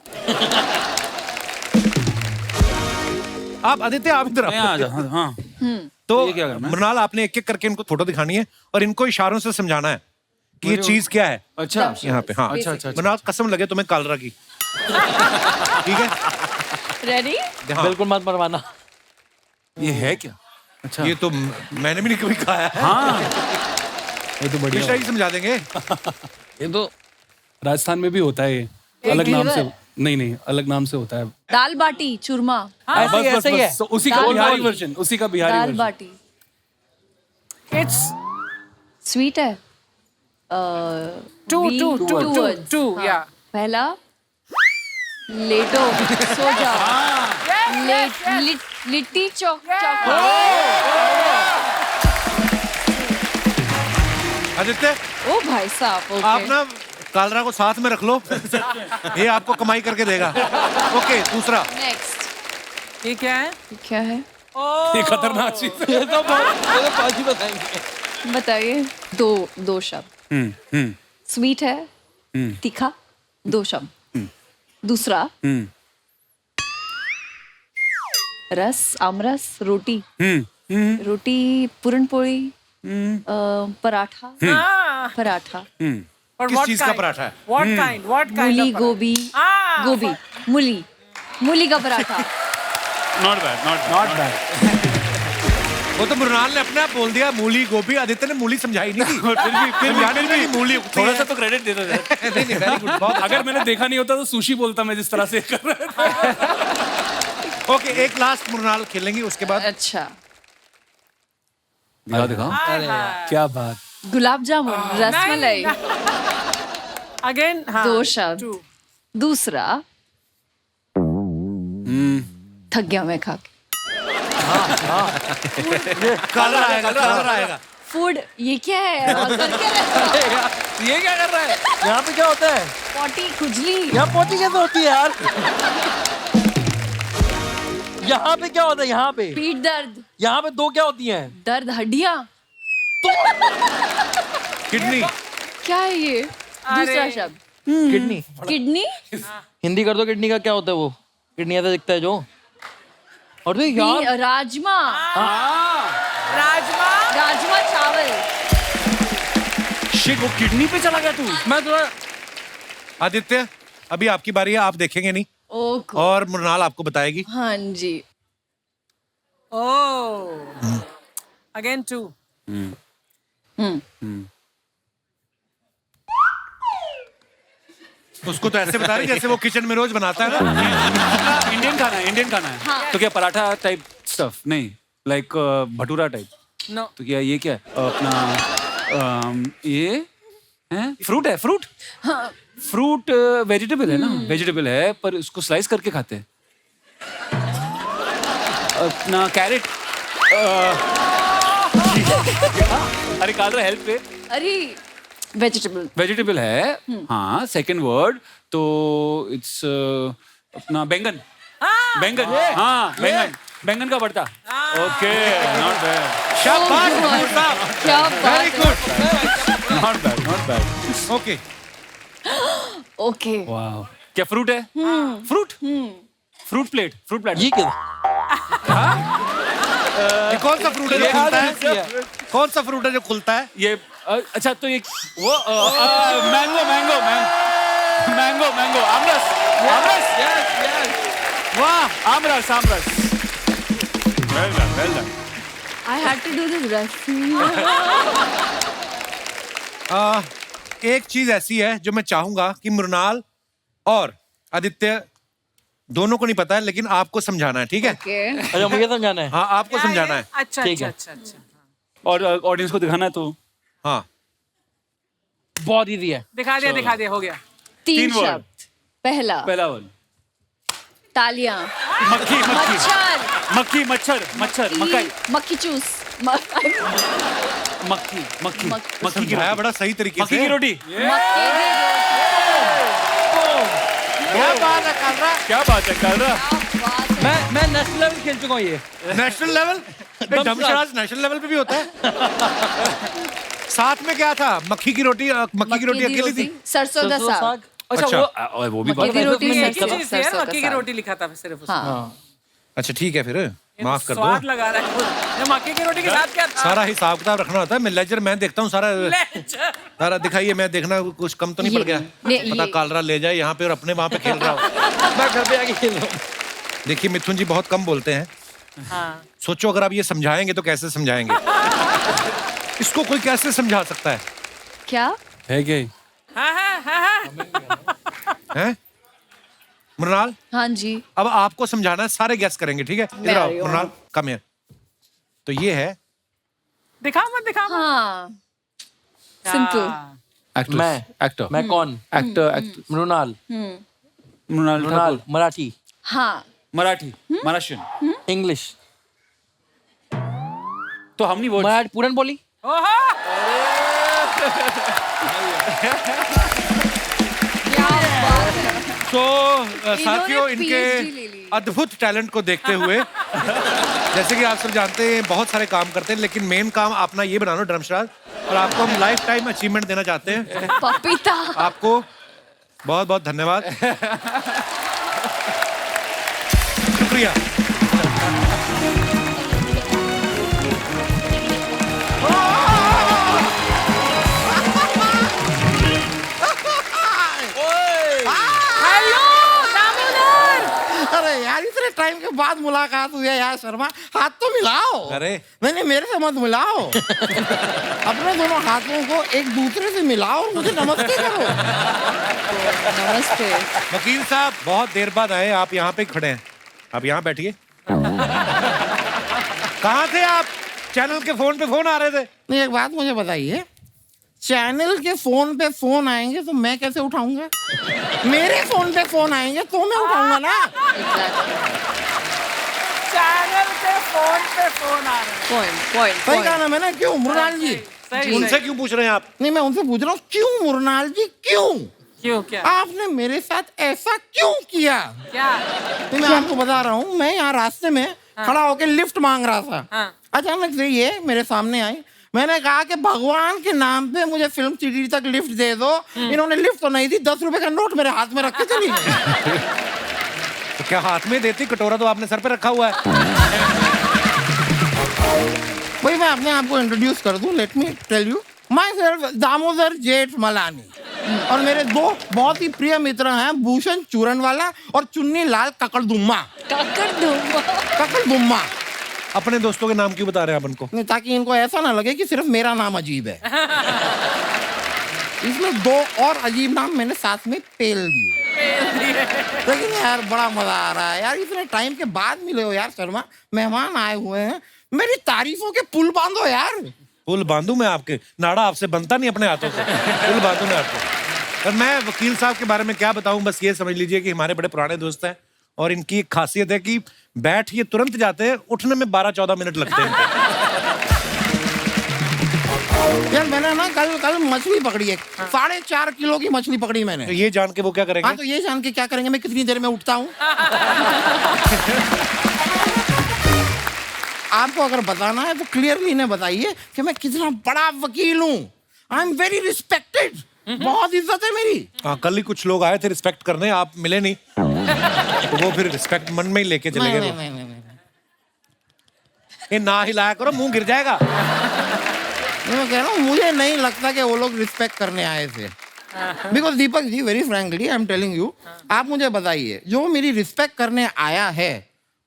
आप आदित्य, आप इधर आओ। हाँ तो ये क्या करना है? मृणाल, आपने एक एक करके इनको फोटो दिखानी है और इनको इशारों से समझाना है कि ये चीज क्या है। अच्छा यहाँ पे। हाँ अच्छा। मृणाल, कसम लगे तुम्हें कालरा की। ठीक है? रेडी? हाँ। बिल्कुल मत मरवाना। ये है क्या? अच्छा ये तो मैंने भी नहीं कभी खाया है। हाँ ये तो बढ़िया। मिश्रा जी समझा देंगे। ये तो राजस्थान में भी होता है ये, अलग नाम से। नहीं अलग नाम से होता है। दाल बाटी चूरमा। ऐसे ही है। तो उसी का दाल बिहारी बाटी। वर्जन, उसी का बिहारी दाल वर्जन। बाटी इट्स स्वीट है। Two words. हाँ। या पहला लेटो, सो जाओ। लिट्टी चौक। आदित्य, ओ भाई साहब, आप ओके। ना कालरा को साथ में रख लो। ये आपको कमाई करके देगा। ओके, दूसरा। नेक्स्ट। ये क्या है? क्या है? ये खतरनाक चीज है। ये तो पाजी बताएंगे। बताइए। दो शब्द। स्वीट है, तीखा, 2 शब्द। दूसरा रस, आमरस, रोटी। रोटी, पूरन पोली, पराठा। पराठा, और किस what चीज का kind? पराठा है? What kind? What kind मूली, of गोभी। Ah, गोभी, मूली का पराठा। Not bad. वो तो मृणाल ने अपने आप बोल दिया मूली गोभी। आदित्य ने मूली समझाई नहीं थी। फिर भी मूली थोड़ा सा तो क्रेडिट दे दो। नहीं, very good, बहुत अच्छा। अगर मैंने देखा नहीं होता तो सुशी बोलता मैं, जिस तरह से कर रहे थे। ओके, एक लास्ट मृणाल खेलेंगे, उसके बाद अच्छा। दिखाओ क्या बात। गुलाब जामुन, रसमलाई। Again, हाँ, 2 शब्द। two. दूसरा थक गया मैं खा के। कालरा आएगा। फूड, ये क्या है? और कर क्या रहे हो? ये क्या कर रहा है? यहाँ पे क्या होता है? पोटी, खुजली। यहाँ पोटी कैसे होती है यार? यहाँ पे क्या होता है? यहाँ पे पीठ दर्द। यहाँ पे 2 क्या होती हैं? दर्द, हड्डियाँ। किडनी। क्या है ये? दूसरा शब्द किडनी। किडनी। हिंदी कर दो। किडनी का क्या होता है? वो किडनी ऐसा दिखता है जो। और तो यार राजमा। राजमा चावल। शिट, वो किडनी पे चला गया तू। मैं थोड़ा। आदित्य, अभी आपकी बारी है, आप देखेंगे नहीं ओके। और मृणाल आपको बताएगी। हाँ जी। Oh. Again, 2. उसको तो ऐसे बता रही जैसे वो किचन में रोज बनाता है ना। इंडियन खाना है। हाँ। तो क्या पराठा टाइप स्टफ? नहीं, लाइक भटूरा टाइप। No. तो क्या ये क्या है अपना? ये है फ्रूट है। फ्रूट वेजिटेबल है ना? वेजिटेबल है पर उसको स्लाइस करके खाते हैं। अपना कैरेट। अरे कालरा हेल्प पे। अरे वेजिटेबल है। हाँ, सेकंड वर्ड तो इट्स अपना बैंगन। हाँ बैंगन का भरता। Okay, not bad. शाबाश मृणाल साहब, क्या वेरी बात good. Not bad. Okay, okay. वाह, क्या फ्रूट है? Fruit plate. ये क्या? ये कौन सा फ्रूट है जो खुलता है? कौन सा फ्रूट है जो खुलता है? ये अच्छा तो ये वो मैंगो मैंगो मैंगो मैंगो आमरस आमरस वाह आमरस आमरस well done well done. I had to do this recipe. एक चीज ऐसी है जो मैं चाहूंगा कि मृणाल और आदित्य दोनों को नहीं पता है, लेकिन आपको समझाना है, ठीक है? Okay. अच्छा मुझे समझाना है। हाँ, आपको समझाना है। अच्छा ठीक अच्छा है। अच्छा अच्छा और ऑडियंस को दिखाना है तो हाँ, बहुत इजी है। दिखा दिया हो गया। 3 word. शब्द। पहला पहला वन तालियां, मक्खी मक्खी मच्छर, मक्खी मच्छर मच्छर मकई मक्खी चूस, मक्खी मक्खी मक्खी की समझाया बड़ा सही तरीके मक्की की से। रोटी। मक्की की क्या बात है कर रहा? क्या बात है कर रहा? मैं नेशनल लेवल खेल चुका हूँ ये। National level? डमशराज नेशनल लेवल पे भी होता है। साथ में क्या था? मक्खी की रोटी अकेली थी। सरसों दा साग। अच्छा अच्छा। वो भी मक्की की रोटी एक ही सरसों चीज थी यार, सरसों मक्की की का साग। रोटी लिखा था सिर्फ उसमें। हाँ। अच्छा ठीक है, फिर माफ कर स्वाद दो। लगा रहा है ये मक्की की रोटी के साथ क्या था? सारा हिसाब किताब रखना होता है। मैं लेजर मैं देखता हूँ सारा सारा दिखाइए, मैं देखना कुछ कम तो नहीं पड़ गया। पता कालरा ले जाए यहाँ पे और अपने वहाँ पे खेल रहा हो। मैं घर पे आके खेल रहा हूँ। देखिए मिथुन जी बहुत कम बोलते हैं। हाँ। सोचो अगर आप ये समझाएंगे तो कैसे समझाएंगे? इसको कोई कैसे समझा सकता है? क्या? है क्या? हैं? मृणाल, हाँ जी। अब आपको समझाना है, सारे गैस करेंगे, ठीक है? इधर आओ मृणाल, कम हियर। तो ये है दिखाओ मत। हाँ। सिंपल। एक्टर मैं कौन? एक्टर मृणाल। मृणाल मराठी, हाँ। मराठी महाराष्ट्रियन इंग्लिश, तो हम नहीं बोल मराठी पूरन बोली। तो साथियों PhD ले इनके ली। अद्भुत टैलेंट को देखते हुए जैसे कि आप सब जानते हैं बहुत सारे काम करते हैं, लेकिन मेन काम अपना ये बना लो धर्मशाला, और आपको हम लाइफ टाइम अचीवमेंट देना चाहते हैं। पपीता। आपको बहुत बहुत धन्यवाद, शुक्रिया। अरे यार इतने टाइम के बाद मुलाकात हुई है यार शर्मा, हाथ तो मिलाओ। अरे नहीं मेरे से मत मिलाओ। अपने दोनों हाथों को एक दूसरे से मिलाओ और मुझे नमस्ते करो। नमस्ते। वकील साहब बहुत देर बाद आए, आप यहाँ पे खड़े हैं, आप यहाँ बैठिए। कहाँ थे आप? चैनल के फोन पे फोन आ रहे थे। नहीं एक बात मुझे बताइए, चैनल के फोन पे फोन आएंगे तो मैं कैसे उठाऊंगा? मेरे फोन पे फोन आएंगे तो मैं उठाऊंगा ना। चैनल पे फोन आ रहे हैं। पॉइंट। सही कहा ना मैंने? क्यों मृणाल जी? उनसे क्यों पूछ रहे हैं आप? नहीं मैं उनसे पूछ रहा हूँ, क्यों मृणाल जी क्यों? क्यों क्या? आपने मेरे साथ ऐसा क्यों किया? क्या? तो मैं आपको बता रहा हूँ, मैं यहाँ रास्ते में खड़ा होकर लिफ्ट मांग रहा था। अचानक से ये मेरे सामने आई, मैंने कहा कि भगवान के नाम पे मुझे फिल्म सिटी तक लिफ्ट दे दो। इन्होंने लिफ्ट तो नहीं दी, 10 रुपए का नोट मेरे हाथ में रख के चली गई। तो क्या हाथ में देती? कटोरा तो आपने सर पे रखा हुआ है। भाई मैं अपने आप को इंट्रोड्यूस कर दूं, let me tell you myself Damodar Jethmalani, और मेरे दो बहुत ही प्रिय मित्र हैं, भूषण चूरनवाला और चुन्नी लाल ककड़दुम्मा। ककड़दुम्मा। अपने दोस्तों के नाम क्यों बता रहे हैं आप उनको? नहीं, ताकि इनको ऐसा ना लगे कि सिर्फ मेरा नाम अजीब है। इसमें 2 और अजीब नाम मैंने साथ में पेल दिए। लेकिन यार बड़ा मजा आ रहा है यार, इतने टाइम के बाद मिले हो यार शर्मा, मेहमान आए हुए हैं, मेरी तारीफों के पुल बांधो यार। पुल बांधू मैं आपके? नाड़ा आपसे बनता नहीं अपने हाथों से, पुल बांधू मैं आपको। और मैं वकील साहब के बारे में क्या बताऊं, बस ये समझ लीजिए कि हमारे बड़े पुराने दोस्त हैं, और इनकी एक खासियत है कि बैठ ये तुरंत जाते हैं, उठने में 12-14 मिनट लगते हैं। यार मैंने ना कल मछली पकड़ी है, 4.5 किलो की मछली पकड़ी मैंने। तो ये जान के वो क्या करेंगे? हाँ तो ये जान के क्या करेंगे मैं कितनी देर में उठता हूँ। आपको अगर बताना है तो क्लियरली इन्हें बताइए कि मैं कितना बड़ा वकील हूँ। आई एम वेरी रिस्पेक्टेड, बहुत इज्जत है मेरी। हाँ, कल ही कुछ लोग आए थे रिस्पेक्ट करने, आप मिले नहीं, तो वो फिर रिस्पेक्ट मन में ही लेके चले गए। नहीं। ये ना हिलाया करो, मुंह गिर जाएगा। मैं कह रहा हूँ मुझे नहीं लगता कि वो लोग रिस्पेक्ट करने आए थे। Because Deepak ji, very frankly I am telling you, आप मुझे बताइए, जो मेरी रिस्पेक्ट करने आया है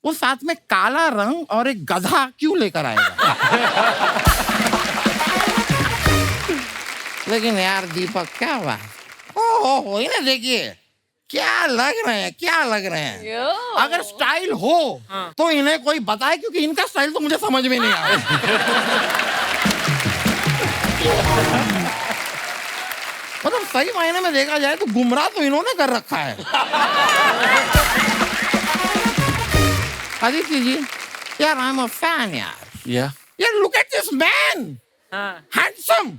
वो साथ में काला रंग और एक गधा क्यों लेकर आएगा? लेकिन यार दीपक, क्या बात, ओहो, इन्हें देखिए क्या लग रहे हैं, क्या लग रहे हैं। अगर स्टाइल हो तो इन्हें कोई बताए, क्योंकि इनका स्टाइल तो मुझे समझ में नहीं आ रहा। मतलब सही मायने में देखा जाए तो गुमराह तो इन्होंने कर रखा है। आदित्य जी, यार आई एम अ फैन यार। यार look at this man, handsome,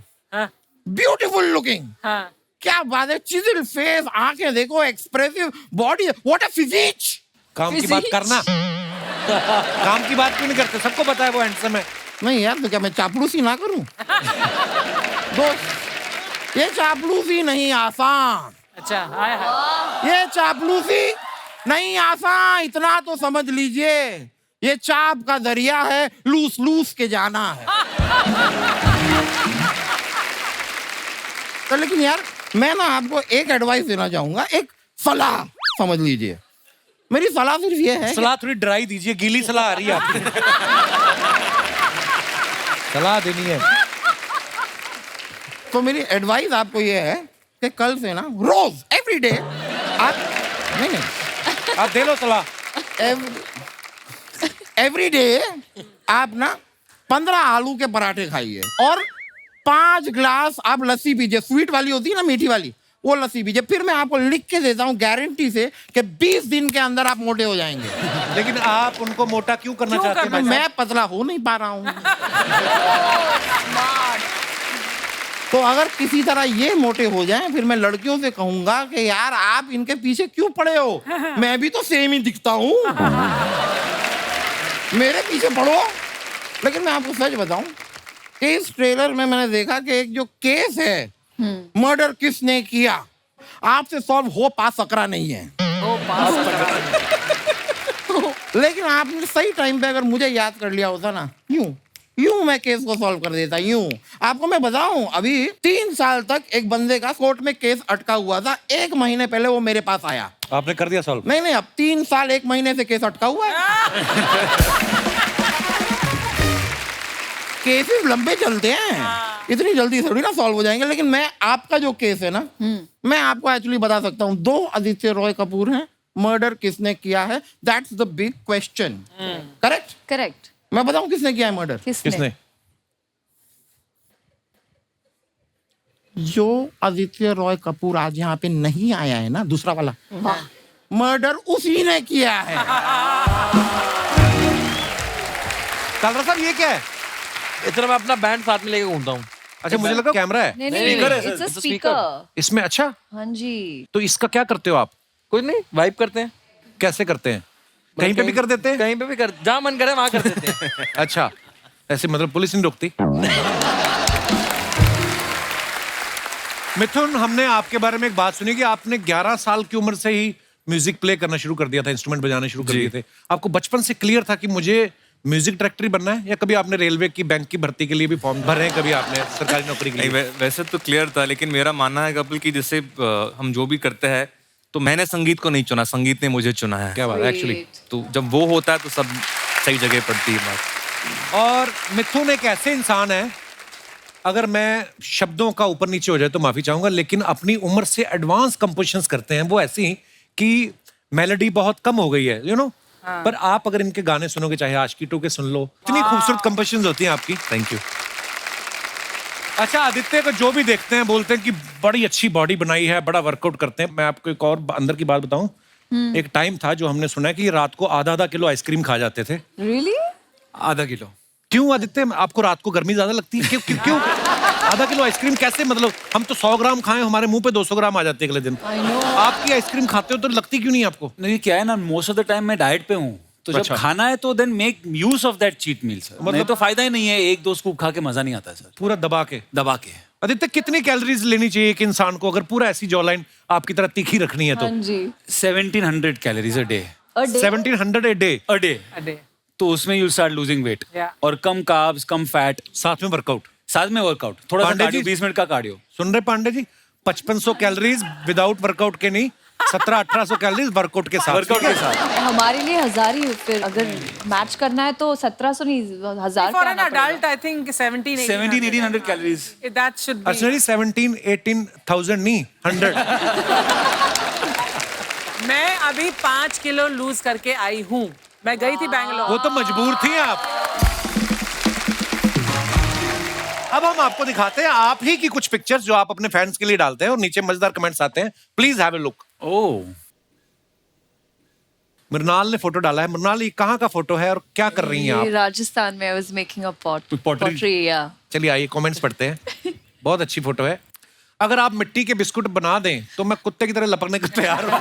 beautiful looking. क्या बात है, चिजल फेस, आंखें देखो, expressive body, what a physique. काम की बात करना। काम की बात क्यों नहीं करते? सबको पता है वो हैंडसम है। नहीं यार, तो क्या मैं चापलूसी ना करूं? दोस्त, ये चापलूसी नहीं आसान। अच्छा, हाय हाय। ये चापलूसी नहीं आसान, इतना तो समझ लीजिए। ये चाप का दरिया है, लूस लूस के जाना है। तो लेकिन यार मैं ना आपको एक एडवाइस देना चाहूंगा, एक सलाह समझ लीजिए। मेरी सलाह सिर्फ ये है, सलाह थोड़ी ड्राई दीजिए, गीली सलाह आ रही है आपकी। सलाह देनी है तो मेरी एडवाइस आपको ये है कि कल से ना रोज एवरी डे आप नहीं आप दे लो सलाह। एवरी डे आप ना 15 आलू के पराठे खाइए और 5 ग्लास आप लस्सी पीजिए। स्वीट वाली होती है ना, मीठी वाली, वो लस्सी पीजिए। फिर मैं आपको लिख के देता हूँ गारंटी से कि 20 दिन के अंदर आप मोटे हो जाएंगे। लेकिन आप उनको मोटा क्यों करना चाहते हैं? मैं पतला हो नहीं पा रहा हूँ। तो अगर किसी तरह ये मोटे हो जाएं, फिर मैं लड़कियों से कहूंगा कि यार आप इनके पीछे क्यों पड़े हो, मैं भी तो सेम ही दिखता हूँ, मेरे पीछे पड़ो। लेकिन मैं आपको सच बताऊं कि इस ट्रेलर में मैंने देखा कि एक जो केस है, मर्डर किसने किया, आपसे सॉल्व हो पा सकरा नहीं है। लेकिन आपने सही टाइम पे अगर मुझे याद कर लिया होता ना, यूं मैं केस को सॉल्व कर देता। यूं आपको मैं बताऊं, अभी 3 साल तक एक बंदे का कोर्ट में केस अटका हुआ था। 1 महीने पहले वो मेरे पास आया। आपने कर दिया सॉल्व? नहीं, अब 3 साल 1 महीने से केस अटका हुआ है। केसेस लंबे चलते हैं, इतनी जल्दी थोड़ी ना सॉल्व हो जाएंगे। लेकिन मैं आपका जो केस है ना, मैं आपको एक्चुअली बता सकता हूँ। 2 आदित्य रॉय कपूर हैं, मर्डर किसने किया है, that's the big question. Correct? Correct. मैं बताऊं किसने किया है मर्डर? किसने? जो आदित्य रॉय कपूर आज यहाँ पे नहीं आया है ना, दूसरा वाला, मर्डर उसी ने किया है। कालरा साहब ये क्या है? इतना मैं अपना बैंड साथ में लेके घूमता हूँ। अच्छा, मुझे लगा कैमरा है। स्पीकर है, it's a speaker। इसमें? अच्छा, हाँ जी। तो इसका क्या करते हो आप? कुछ नहीं, वाइब करते हैं। कैसे करते हैं? कहीं पे भी कर देते हैं? कहीं पे भी कर, जहाँ मन करे वहां कर देते हैं। अच्छा, ऐसे मतलब पुलिस नहीं रोकती? मिथुन, हमने आपके बारे में एक बात सुनी कि आपने 11 साल की उम्र से ही म्यूजिक प्ले करना शुरू कर दिया था, इंस्ट्रूमेंट बजाना शुरू कर दिए थे। आपको बचपन से क्लियर था कि मुझे म्यूजिक डायरेक्टर ही बनना है, या कभी आपने रेलवे की, बैंक की भर्ती के लिए भी फॉर्म भरे हैं, कभी आपने सरकारी नौकरी के लिए? वैसे तो क्लियर था, लेकिन मेरा मानना है कपिल कि जैसे हम जो भी करते हैं तो मैंने संगीत को नहीं चुना, संगीत ने मुझे चुना है। क्या बात है, एक्चुअली तो जब वो होता है तो सब सही जगह पड़ती है बात। और मिथुन एक ऐसे इंसान है, अगर मैं शब्दों का ऊपर नीचे हो जाए तो माफी चाहूंगा, लेकिन अपनी उम्र से एडवांस कंपोजिशंस करते हैं वो ऐसी कि मेलोडी बहुत कम हो गई है, यू नो। पर आप अगर इनके गाने सुनोगे, चाहे आशिकी 2 के सुन लो, इतनी खूबसूरत कंपोजिशंस होती हैं आपकी। Thank you. अच्छा, आदित्य को जो भी देखते हैं बोलते हैं कि बड़ी अच्छी बॉडी बनाई है, बड़ा वर्कआउट करते हैं। मैं आपको एक और अंदर की बात बताऊं, एक टाइम था जो हमने सुना है कि रात को आधा किलो आइसक्रीम खा जाते थे। Really? आधा किलो? क्यों आदित्य, आपको रात को गर्मी ज्यादा लगती है? क्यों आधा किलो आइसक्रीम कैसे? मतलब हम तो 100 ग्राम खाएं, हमारे मुंह पे 200 ग्राम आ जाते हैं अगले दिन। आपकी आइसक्रीम खाते हो तो लगती क्यों नहीं आपको? नहीं, क्या है ना, मोस्ट ऑफ द टाइम मैं डाइट पे हूँ, तो जब खाना है तो then make use of that cheat meal sir. मतलब तो फायदा ही नहीं है, 1-2 स्कूप खा के मजा नहीं आता सर। पूरा दबा के आदित्य, कितनी कैलोरीज लेनी चाहिए एक इंसान को अगर पूरा ऐसी जॉ लाइन आपकी तरह तीखी रखनी है तो? 1700 calories a day. 1700 a day? A day. तो उसमें you start losing weight Yeah. और कम कार्ब्स, कम फैट, साथ में वर्कआउट। साथ में वर्कआउट, थोड़ा सा पांडे कार्डियो, जी- 20 मिनट का कार्डियो। सुन रहे Pandey ji, 5500 calories without workout के नहीं, 1700-1800 कैलोरीज वर्कआउट के साथ। वर्कआउट के साथ हमारे लिए 1000 ही, फिर अगर मैच करना है तो 1700 नहीं 1000 For पे an आना पड़ेगा। adult, I think 1700-1800 calories. That should be. अर्चना जी 17,000-18,000 नहीं, 100। मैं अभी 5 किलो लूज करके आई हूँ। मैं गई थी बैंगलोर। वो तो मजबूर थी आप। अब हम आपको दिखाते हैं आप ही की कुछ पिक्चर्स जो आप अपने फैंस के लिए डालते हैं और नीचे मजेदार कमेंट्स आते हैं। Please have a look. Oh, Mrunal ने फोटो डाला है। मृणाल, ये कहाँ का फोटो है और क्या कर रही हैं ये आप? राजस्थान में I was making a Pottery? Pottery या चलिए आइए कमेंट्स पढ़ते हैं। बहुत अच्छी फोटो है। अगर आप मिट्टी के बिस्कुट बना दें तो मैं कुत्ते की तरह लपकने को तैयार हूँ।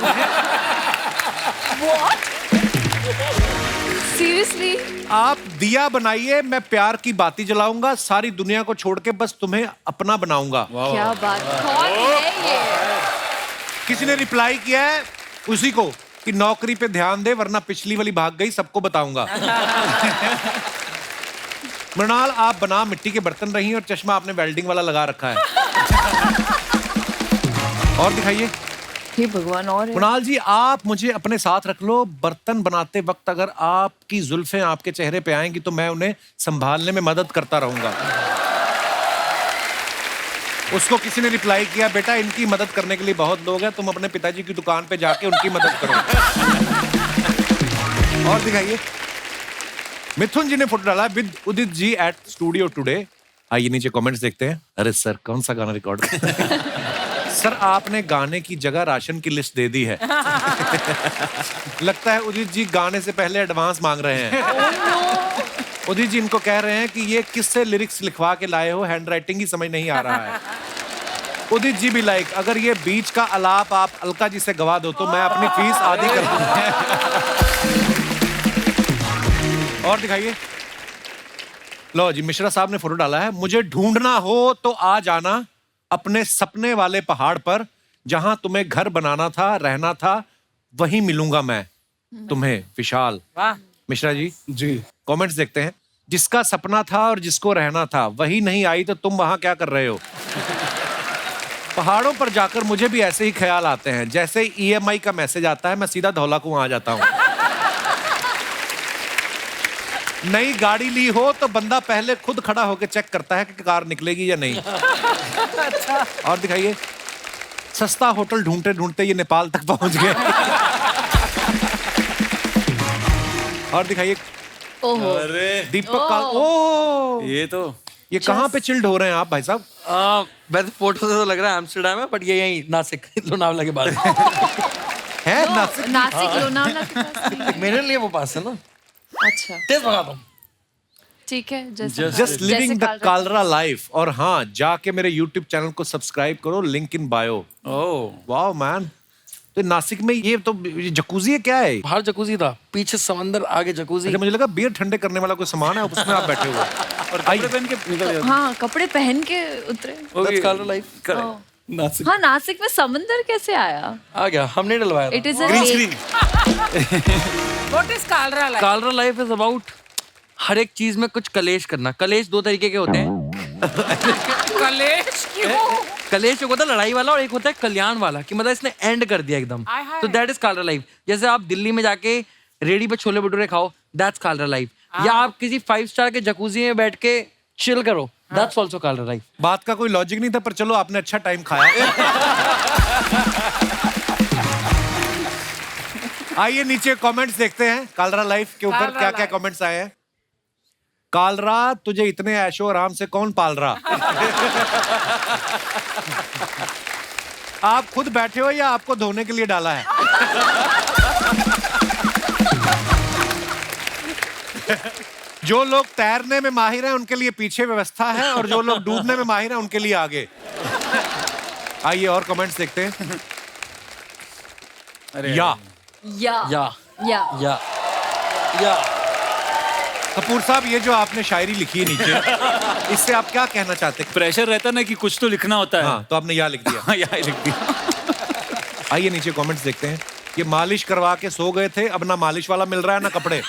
सीरियसली आप दिया बनाइए, मैं प्यार की बाती जलाऊंगा, सारी दुनिया को छोड़ के बस तुम्हें अपना बनाऊंगा। क्या बात, कौन है ये? किसी ने रिप्लाई किया है उसी को कि नौकरी पे ध्यान दे वरना पिछली वाली भाग गई, सबको बताऊंगा। मृणाल, आप बना मिट्टी के बर्तन रही और चश्मा आपने वेल्डिंग वाला लगा रखा है। और दिखाइए। हे भगवान, और है? मृणाल जी, आप मुझे अपने साथ रख लो। बर्तन बनाते वक्त अगर आपकी जुल्फें आपके चेहरे पे आएंगी तो मैं उन्हें संभालने में मदद करता रहूंगा। उसको किसी ने रिप्लाई किया, बेटा इनकी मदद करने के लिए बहुत लोग हैं, तुम अपने पिताजी की दुकान पे जाके उनकी मदद करो। और दिखाइए। मिथुन जी ने फोटो डाला with Udit ji at studio today. आइए नीचे कमेंट्स देखते हैं। अरे सर, कौन सा गाना रिकॉर्ड सर, आपने गाने की जगह राशन की लिस्ट दे दी है। लगता है उदित जी गाने से पहले एडवांस मांग रहे हैं। उदित जी इनको कह रहे हैं कि ये किससे लिरिक्स लिखवा के लाए हो, हैंडराइटिंग ही समझ नहीं आ रहा है। उदित जी भी लाइक, अगर ये बीच का अलाप आप अलका जी से गवा दो तो मैं अपनी फीस आधी कर दूंगा। और दिखाइए। लो जी, मिश्रा साहब ने फोटो डाला है। मुझे ढूंढना हो तो आ जाना अपने सपने वाले पहाड़ पर, जहां तुम्हें घर बनाना था, रहना था, वहीं मिलूंगा मैं तुम्हें। विशाल। वाह। मिश्रा जी जी कमेंट्स देखते हैं। जिसका सपना था और जिसको रहना था वही नहीं आई तो तुम वहां क्या कर रहे हो? पहाड़ों पर जाकर मुझे भी ऐसे ही ख्याल आते हैं। जैसे EMI का मैसेज आता है मैं सीधा धौला कुआं आ जाता हूं। नई गाड़ी ली हो तो बंदा पहले खुद खड़ा होकर चेक करता है कि कार निकलेगी या नहीं। और दिखाइए। सस्ता होटल ढूंढते ढूंढते ये नेपाल तक पहुंच गए। और दिखाइए। ओहो, दीपक का। ओ, ये कहाँ पे चिल्ड हो रहे हैं आप भाई साहब? वैसे फोटो से तो लग रहा है एम्स्टर्डम है, बट ये यहीं नासिक लोनावला के पास है। नासिक लोनावला के पास नहीं। मेरे लिए वो पास है ना। अच्छा, तेज भगाता हूँ। ठीक है। जैसे just living the Kalra. Kalra life. और हाँ, जाके मेरे YouTube चैनल को सब्सक्राइब करो, link in bio. Oh, wow man. तो नासिक में ये तो जकूजी है, क्या है? बाहर जकूजी था, पीछे समंदर, आगे जकूजी। अच्छा, मुझे लगा बियर ठंडे करने वाला कोई सामान है, उसमें आप बैठे हुए। और कपड़े पहन के निकल जाते। हाँ, कपड़े पहन के उतरे। That's color life. ओह। नासिक हाँ, नासिक में समंदर कैसे आया? आ गया, हमने डलवाया। It is a green screen. What is Kalra like? Kalra life is about हर एक चीज में कुछ कलेश करना। कलेश दो तरीके के होते हैं। कलेश क्यों? कलेश एक होता है लड़ाई वाला और एक होता है कल्याण वाला, कि मतलब इसने एंड कर दिया एकदम। आय हाय। तो दैट इज कालरा लाइफ। जैसे आप दिल्ली में जाके रेडी पे छोले भटूरे खाओ, दैट्स कालरा लाइफ। या आप किसी 5 स्टार के जकूजी में बैठ के चिल करो, दैट्स आल्सो कालरा लाइफ। बात का कोई लॉजिक नहीं था, पर चलो आपने अच्छा टाइम खाया। आइए नीचे कमेंट्स देखते हैं कालरा लाइफ के ऊपर कालरा क्या क्या लाइफ। कमेंट्स आए हैं। कालरा, तुझे इतने ऐशो आराम से कौन पाल रहा? आप खुद बैठे हो या आपको धोने के लिए डाला है? जो लोग तैरने में माहिर हैं उनके लिए पीछे व्यवस्था है, और जो लोग डूबने में माहिर हैं उनके लिए आगे। आइए और कमेंट्स देखते हैं। या कपूर साहब, ये जो आपने शायरी लिखी है नीचे, इससे आप क्या कहना चाहते हैं? प्रेशर रहता ना कि कुछ तो लिखना होता है। हाँ, तो आपने या लिख दिया। हाँ, यहाँ लिख दिया। आइए नीचे कमेंट्स देखते हैं। ये मालिश करवा के सो गए थे, अब ना मालिश वाला मिल रहा है ना कपड़े।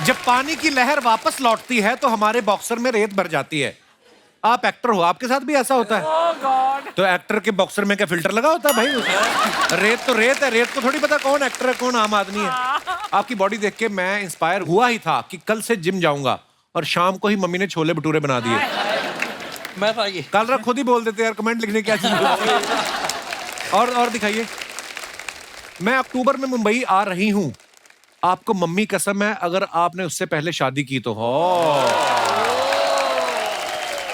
जब पानी की लहर वापस लौटती है तो हमारे बॉक्सर में रेत भर जाती है। आप एक्टर हो, आपके साथ भी ऐसा होता है? तो एक्टर के बॉक्सर में क्या फिल्टर लगा होता है भाई? रेत तो रेत है, रेत को थोड़ी पता कौन एक्टर है कौन आम आदमी है। आपकी बॉडी देख के मैं इंस्पायर हुआ ही था कि कल से जिम जाऊंगा, और शाम को ही मम्मी ने छोले भटूरे बना दिए। मैं था ये कालरा खुद ही बोल देते यार, कमेंट लिखने क्या चीज। और दिखाइए। मैं अक्टूबर में मुंबई आ रही हूँ, आपको मम्मी कसम है अगर आपने उससे पहले शादी की तो। हो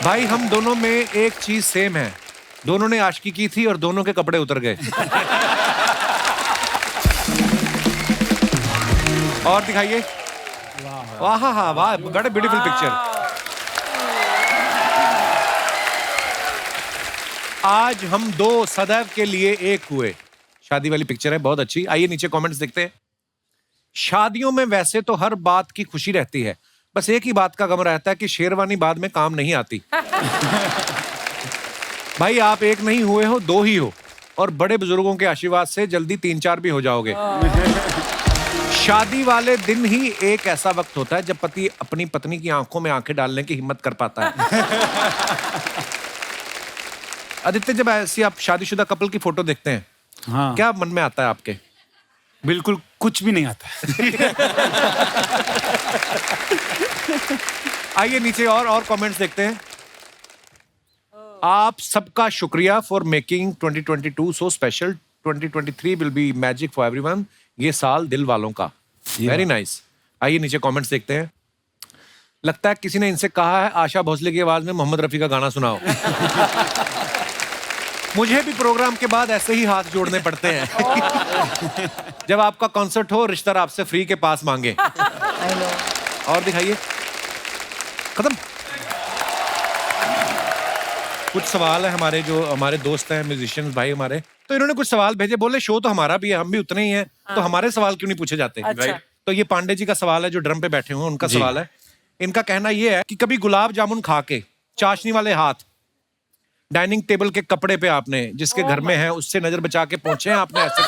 भाई, हम दोनों में एक चीज सेम है, दोनों ने आशिकी की थी और दोनों के कपड़े उतर गए। और दिखाइए। वाह वाह वाह, व्हाट अ ब्यूटीफुल पिक्चर। आज हम दो सदैव के लिए एक हुए, शादी वाली पिक्चर है, बहुत अच्छी। आइए नीचे कमेंट्स देखते हैं। शादियों में वैसे तो हर बात की खुशी रहती है, बस एक ही बात का गम रहता है कि शेरवानी बाद में काम नहीं आती। भाई आप एक नहीं हुए हो, दो ही हो, और बड़े बुजुर्गों के आशीर्वाद से जल्दी 3-4 भी हो जाओगे। शादी वाले दिन ही एक ऐसा वक्त होता है जब पति अपनी पत्नी की आंखों में आंखें डालने की हिम्मत कर पाता है। आदित्य, जब ऐसी आप शादीशुदा कपल की फोटो देखते हैं, हाँ, क्या मन में आता है आपके? बिल्कुल कुछ भी नहीं आता। आइए नीचे और कमेंट्स देखते हैं। आप सबका शुक्रिया for making 2022 so special. 2023 will be magic for everyone. ये साल दिल वालों का। Very nice. आइए नीचे कमेंट्स देखते हैं। लगता है किसी ने इनसे कहा है आशा भोसले की आवाज में मोहम्मद रफी का गाना सुनाओ। मुझे भी प्रोग्राम के बाद ऐसे ही हाथ जोड़ने पड़ते हैं। जब आपका कॉन्सर्ट हो, रिश्तेदार आपसे फ्री के पास मांगे। और दिखाइए। खत्म। कुछ सवाल है हमारे, जो हमारे दोस्त हैं म्यूजिशियंस भाई हमारे, तो इन्होंने कुछ सवाल भेजे। बोले शो तो हमारा भी है, हम भी उतने ही हैं, तो हमारे सवाल क्यों नहीं पूछे जाते? अच्छा। तो ये पांडे जी का सवाल है जो ड्रम पे बैठे हुए हैं, उनका सवाल है। इनका कहना ये है कि कभी गुलाब जामुन खा के चाशनी वाले हाथ डाइनिंग टेबल के कपड़े पे आपने जिसके घर में है उससे नजर बचा के पहुंचे हैं आपने? ऐसे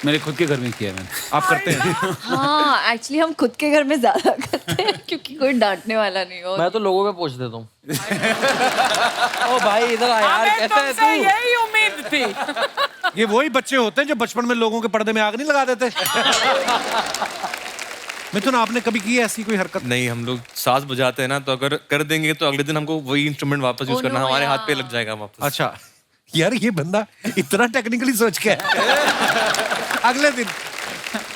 मेरे खुद के घर में किया है मैंने। आप करते हैं? हाँ, एक्चुअली हम खुद के घर में ज्यादा करते हैं क्योंकि कोई डांटने वाला नहीं हो। मैं तो लोगों पे पूछ देता हूँ। ओ भाई इधर आ यार, कैसा है तू? यही उम्मीद थी। ये वही बच्चे होते हैं जो बचपन में लोगों के पर्दे में आग नहीं लगा देते। मिथुन, आपने कभी की है ऐसी कोई हरकत? नहीं, हम लोग साज बजाते हैं ना, तो अगर कर देंगे तो अगले दिन हमको वही इंस्ट्रूमेंट वापस यूज करना, हमारे हाथ पे लग जाएगा वापस। अच्छा यार, ये बंदा इतना टेक्निकली सोच के है। अगले दिन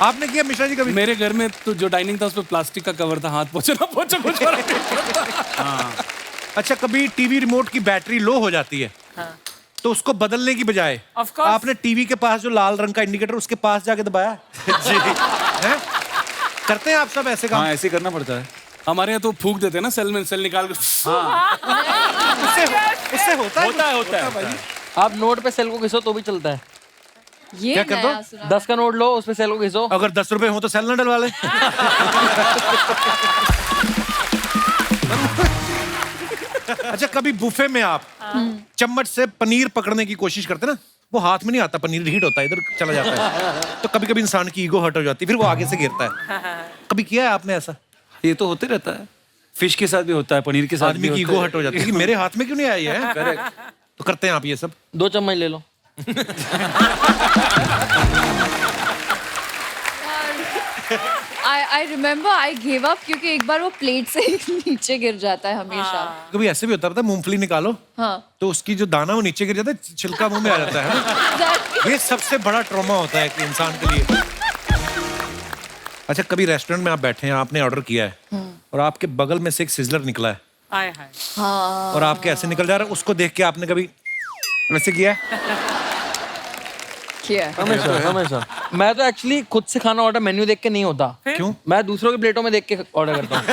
आपने किया मिश्रा जी कभी? मेरे घर में तो जो डाइनिंग था उस पर प्लास्टिक का कवर था, हाथ पोछो ना पोछो कुछ फर्क नहीं पड़ता। हाँ। अच्छा, कभी टीवी रिमोट की बैटरी लो हो जाती है, तो उसको बदलने की बजाय आपने टीवी के पास जो लाल रंग का इंडिकेटर उसके पास जाके दबाया? जी हैं? करते हैं आप सब ऐसे काम? हाँ, ऐसे करना पड़ता है। हमारे यहाँ तो फूक देते हैं ना, सेल में सेल निकाल कर। उससे होता है भाई। आप नोट पे सेल को घिसो तो भी चलता है। ये क्या कर दो? 10 का नोट लो, उस पे सेल को घिसो। अगर 10 रुपए हो तो सेल ना डलवा ले। अच्छा, कभी बुफे में आप चम्मच से पनीर पकड़ने की कोशिश करते ना, वो हाथ में नहीं आता, पनीर हीट होता है, इधर चला जाता है, तो कभी कभी इंसान की ईगो हर्ट हो जाती है, फिर वो आगे से गिरता है। कभी किया है आपने ऐसा? ये तो होते रहता है, फिश के साथ भी होता है, पनीर के साथ आदमी की ईगो हर्ट हो जाती है कि मेरे हाथ में क्यों नहीं आया है। तो करते हैं आप ये सब? 2 चम्मच ले लो। I remember I gave up क्योंकि एक बार वो प्लेट से नीचे गिर जाता है हमेशा। कभी ऐसे भी होता है, मूंगफली निकालो तो उसकी जो दाना वो नीचे गिर जाता है, छिलका मुंह में आ जाता है। ये सबसे बड़ा ट्रॉमा होता है कि इंसान के लिए। अच्छा, कभी रेस्टोरेंट में आप बैठे हैं, आपने ऑर्डर किया है और आपके बगल में से एक सिजलर निकला है और आपके ऐसे निकल जा रहा है, उसको देख के आपने कभी वैसे किया है? हमेशा। मैं तो एक्चुअली खुद से खाना ऑर्डर मेन्यू देख के नहीं होता। क्यों? मैं दूसरों की प्लेटों में देख के ऑर्डर करता हूँ।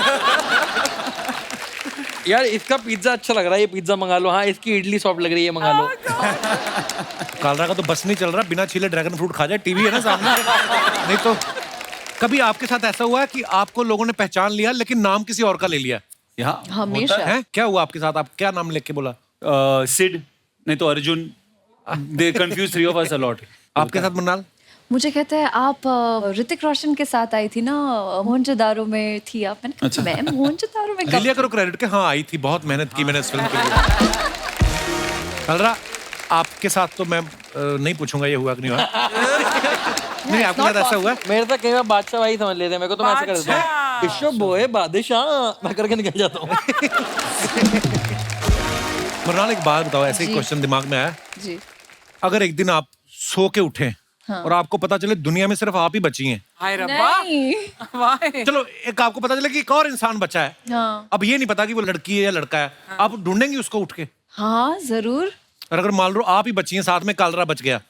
यार इसका पिज्जा अच्छा लग रहा है, ये पिज्जा मंगा लो। हाँ, इसकी इडली सॉफ्ट लग रही है, मंगा लो। कालरा का तो बस नहीं चल रहा, बिना छीले ड्रैगन फ्रूट खा जाए, टीवी है ना सामने। नहीं तो कभी आपके साथ ऐसा हुआ है कि आपको लोगों ने पहचान लिया लेकिन नाम किसी और का ले लिया? यहाँ हमेशा है? क्या हुआ आपके साथ? आप क्या नाम लेके बोला? सिड नहीं तो Arjun. They confuse 3 of us a lot. आपके साथ मुन्नाल? मुझे कहते हैं आप ऋतिक रोशन के साथ आई थी ना मोहनजोदारो में थी आप। मैंने अच्छा। मैं मोहनजोदारो में ले लिया करो क्रेडिट के। हाँ आई थी, बहुत मेहनत की मैंने इस फिल्म के लिए। कलरा आपके साथ तो मैं नहीं पूछूंगा ये हुआ कि नहीं हुआ। नहीं आपके साथ ऐसा हुआ? मेरे तक कई बार बादशाह भाई समझ लेते हैं मेरे को, तो मैं ऐसे कर देता हूँ विश्व बोए बादशाह मैं करके निकल जाता हूँ। मरनाल एक बात बताओ, ऐसे ही क्वेश्चन दिमाग में आया जी। अगर एक दिन आप सो के उठे हाँ। और आपको पता चले दुनिया में सिर्फ आप ही बची हैं। हाय रब्बा। नहीं। वाह। चलो एक आपको पता चले कि एक और इंसान बचा है। हाँ अब ये नहीं पता कि वो लड़की है या लड़का है। आप ढूंढेंगे उसको उठ के? हाँ जरूर। और अगर मान लो आप ही बची हैं, साथ में कालरा बच गया?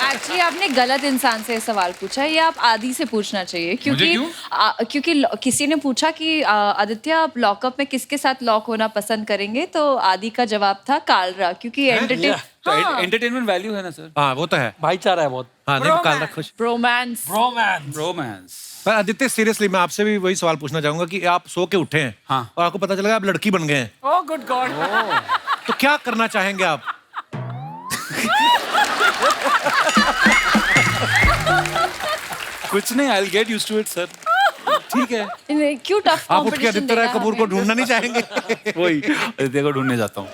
एक्चुअली आपने गलत इंसान से सवाल पूछा है, ये आप आदि से पूछना चाहिए क्योंकि क्योंकि किसी ने पूछा कि आदित्य आप लॉकअप में किसके साथ लॉक होना पसंद करेंगे, तो आदि का जवाब था कालरा क्योंकि एंटरटेनमेंट वैल्यू है ना सर। हाँ वो तो है, भाईचारा है बहुत। हाँ नहीं कालरा खुश। रोमांस। रोमांस। पर आदित्य सीरियसली मैं आपसे भी वही सवाल पूछना चाहूंगा कि आप सो के उठे हैं हाँ। और आपको पता चला आप लड़की बन गए हैं, ओह गुड गॉड। तो क्या करना चाहेंगे आप? कुछ नहीं, I will get used to it sir. ठीक है। क्यों टफ आप उठ के आदित्य राय कपूर को ढूंढना नहीं चाहेंगे? वही आदित्य को ढूंढने जाता हूँ।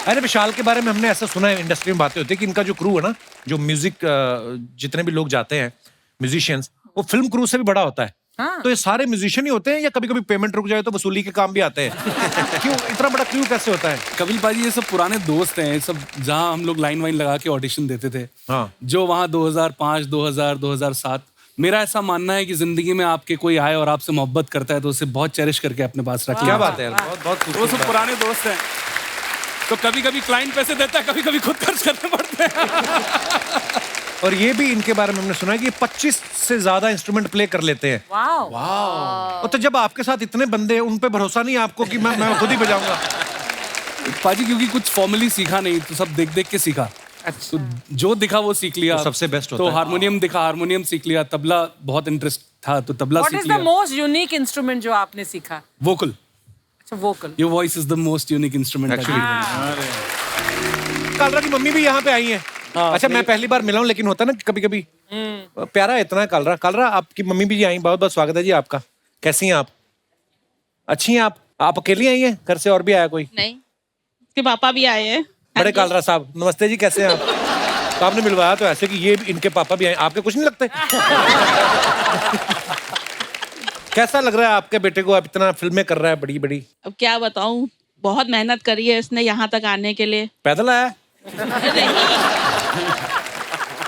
अरे विशाल के बारे में हमने ऐसा सुना है, इंडस्ट्री में बातें होती है कि इनका जो क्रू है ना, जो म्यूजिक जितने भी लोग जाते हैं म्यूजिशियंस, वो फिल्म क्रू से भी बड़ा होता है। हाँ। तो ये सारे म्यूजिशियन ही होते हैं या कभी कभी पेमेंट रुक जाए तो वसूली के काम भी आते हैं? क्यों इतना बड़ा क्रू कैसे होता है? कपिल पाजी ये सब पुराने दोस्त हैं, ये सब जहाँ हम लोग लाइन वाइन लगा के ऑडिशन देते थे। हाँ। जो वहाँ 2005, 2000, 2007, मेरा ऐसा मानना है कि जिंदगी में आपके कोई आए और आपसे मोहब्बत करता है तो उसे बहुत चेरिश करके अपने पास रखिए। क्या बात है यार, बहुत बहुत वो खूबसूरत सब बात। पुराने दोस्त हैं, तो कभी कभी क्लाइंट पैसे देता है, कभी कभी खुद खर्च करने पड़ते हैं। और ये भी इनके बारे में हमने सुना है कि 25 से ज्यादा इंस्ट्रूमेंट प्ले कर लेते हैं। वाओ। तो जब आपके साथ इतने बंदे हैं, उन पे भरोसा नहीं है आपको कि मैं खुद ही बजाऊंगा? पाजी क्योंकि कुछ फॉर्मली सीखा नहीं, तो सब देख देख के सीखा। तो जो दिखा वो सीख लिया। तो सबसे बेस्ट होता तो है। हारमोनियम दिखा, हारमोनियम सीख लिया। तबला बहुत इंटरेस्ट था तो तबला व्हाट सीख इज द लिया। मोस्ट यूनिक इंस्ट्रूमेंट जो आपने सीखा? वोकल। अच्छा vocal. Your voice is the most unique instrument actually. Kalra की मम्मी भी यहाँ पे आई है। अच्छा मैं पहली बार मिला हूँ, लेकिन होता है ना कभी कभी प्यारा इतना है कालरा। कालरा आपकी मम्मी भी आई, बहुत बहुत स्वागत है जी आपका। कैसी हैं आप? अच्छी हैं आप अकेली आई हैं? घर से और भी आया कोई? नहीं, उसके पापा भी आए हैं। बड़े कालरा साहब नमस्ते जी, कैसे हैं आप? तो आपने मिलवाया तो ऐसे कि ये इनके पापा भी आए, आपके कुछ नहीं लगते? कैसा लग रहा है आपके बेटे को? आप इतना फिल्में कर रहा है बड़ी बड़ी। अब क्या बताऊं, बहुत मेहनत करी है इसने यहाँ तक आने के लिए। पैदल आया?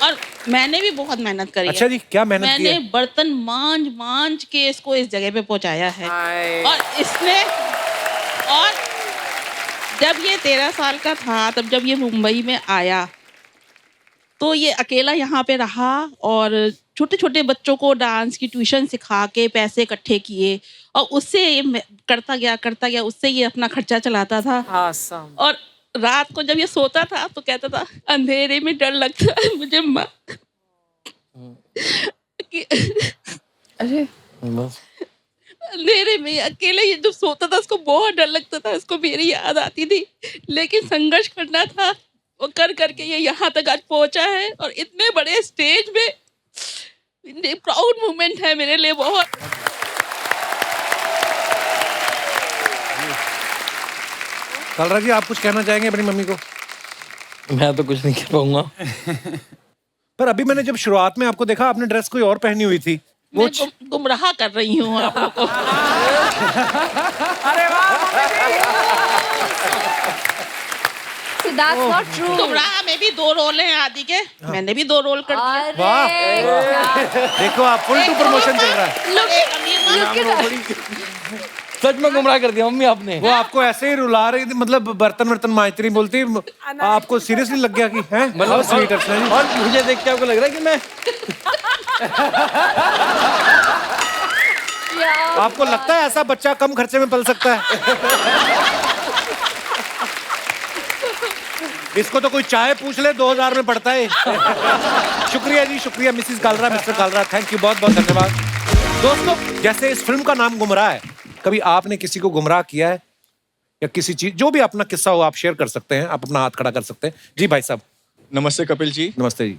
और मैंने भी बहुत मेहनत करी अच्छा है। जी, क्या मेहनत की मैंने है? बर्तन मांज के इसको इस जगह पे पहुंचाया है। और इसने, और जब ये 13 साल का था, तब जब ये मुंबई में आया तो ये अकेला यहाँ पे रहा और छोटे छोटे बच्चों को डांस की ट्यूशन सिखा के पैसे इकट्ठे किए और उससे ये करता गया, उससे ये अपना खर्चा चलाता था। Awesome. और रात को जब ये सोता था तो कहता था अंधेरे में डर लगता है मुझे माँ। अरे अंधेरे में अकेले ये जब सोता था उसको बहुत डर लगता था, उसको मेरी याद आती थी, लेकिन संघर्ष करना था, वो कर करके ये यहाँ तक आज पहुंचा है। और इतने बड़े स्टेज में प्राउड मोमेंट है मेरे लिए बहुत। कालरा जी आप कुछ कहना चाहेंगे अपनी मम्मी को? मैं तो कुछ नहीं कह पाऊंगा। पर अभी मैंने जब शुरुआत में आपको देखा, आपने ड्रेस कोई और पहनी हुई थी। मैं गुमराह कर रही हूँ आप लोगों को। अरे So that's not true. गुमराह में भी 2 रोल हैं आदि के, मैंने भी 2 रोल कर दिए। वाह देखो आप फुल टू प्रमोशन चल रहा है। सच में गुमराह कर दिया मम्मी आपने। वो आपको ऐसे ही रुला रही थी, मतलब बर्तन वर्तन मांजती रही, बोलती आपको सीरियसली लग गया कि हैं? मतलब स्वीट है। और मुझे देख के आपको लग रहा है कि मैं आपको लगता है ऐसा बच्चा कम खर्चे में पल सकता है? इसको तो कोई चाय पूछ ले 2000 में पड़ता है। शुक्रिया जी, शुक्रिया Mrs Kalra, mister Kalra, thank you, बहुत बहुत धन्यवाद। दोस्तों जैसे इस फिल्म का नाम गुमराह है, कभी आपने किसी को गुमराह किया है या किसी चीज, जो भी अपना किस्सा हो आप शेयर कर सकते हैं, आप अपना हाथ खड़ा कर सकते हैं। जी भाई साहब। नमस्ते कपिल जी। नमस्ते जी।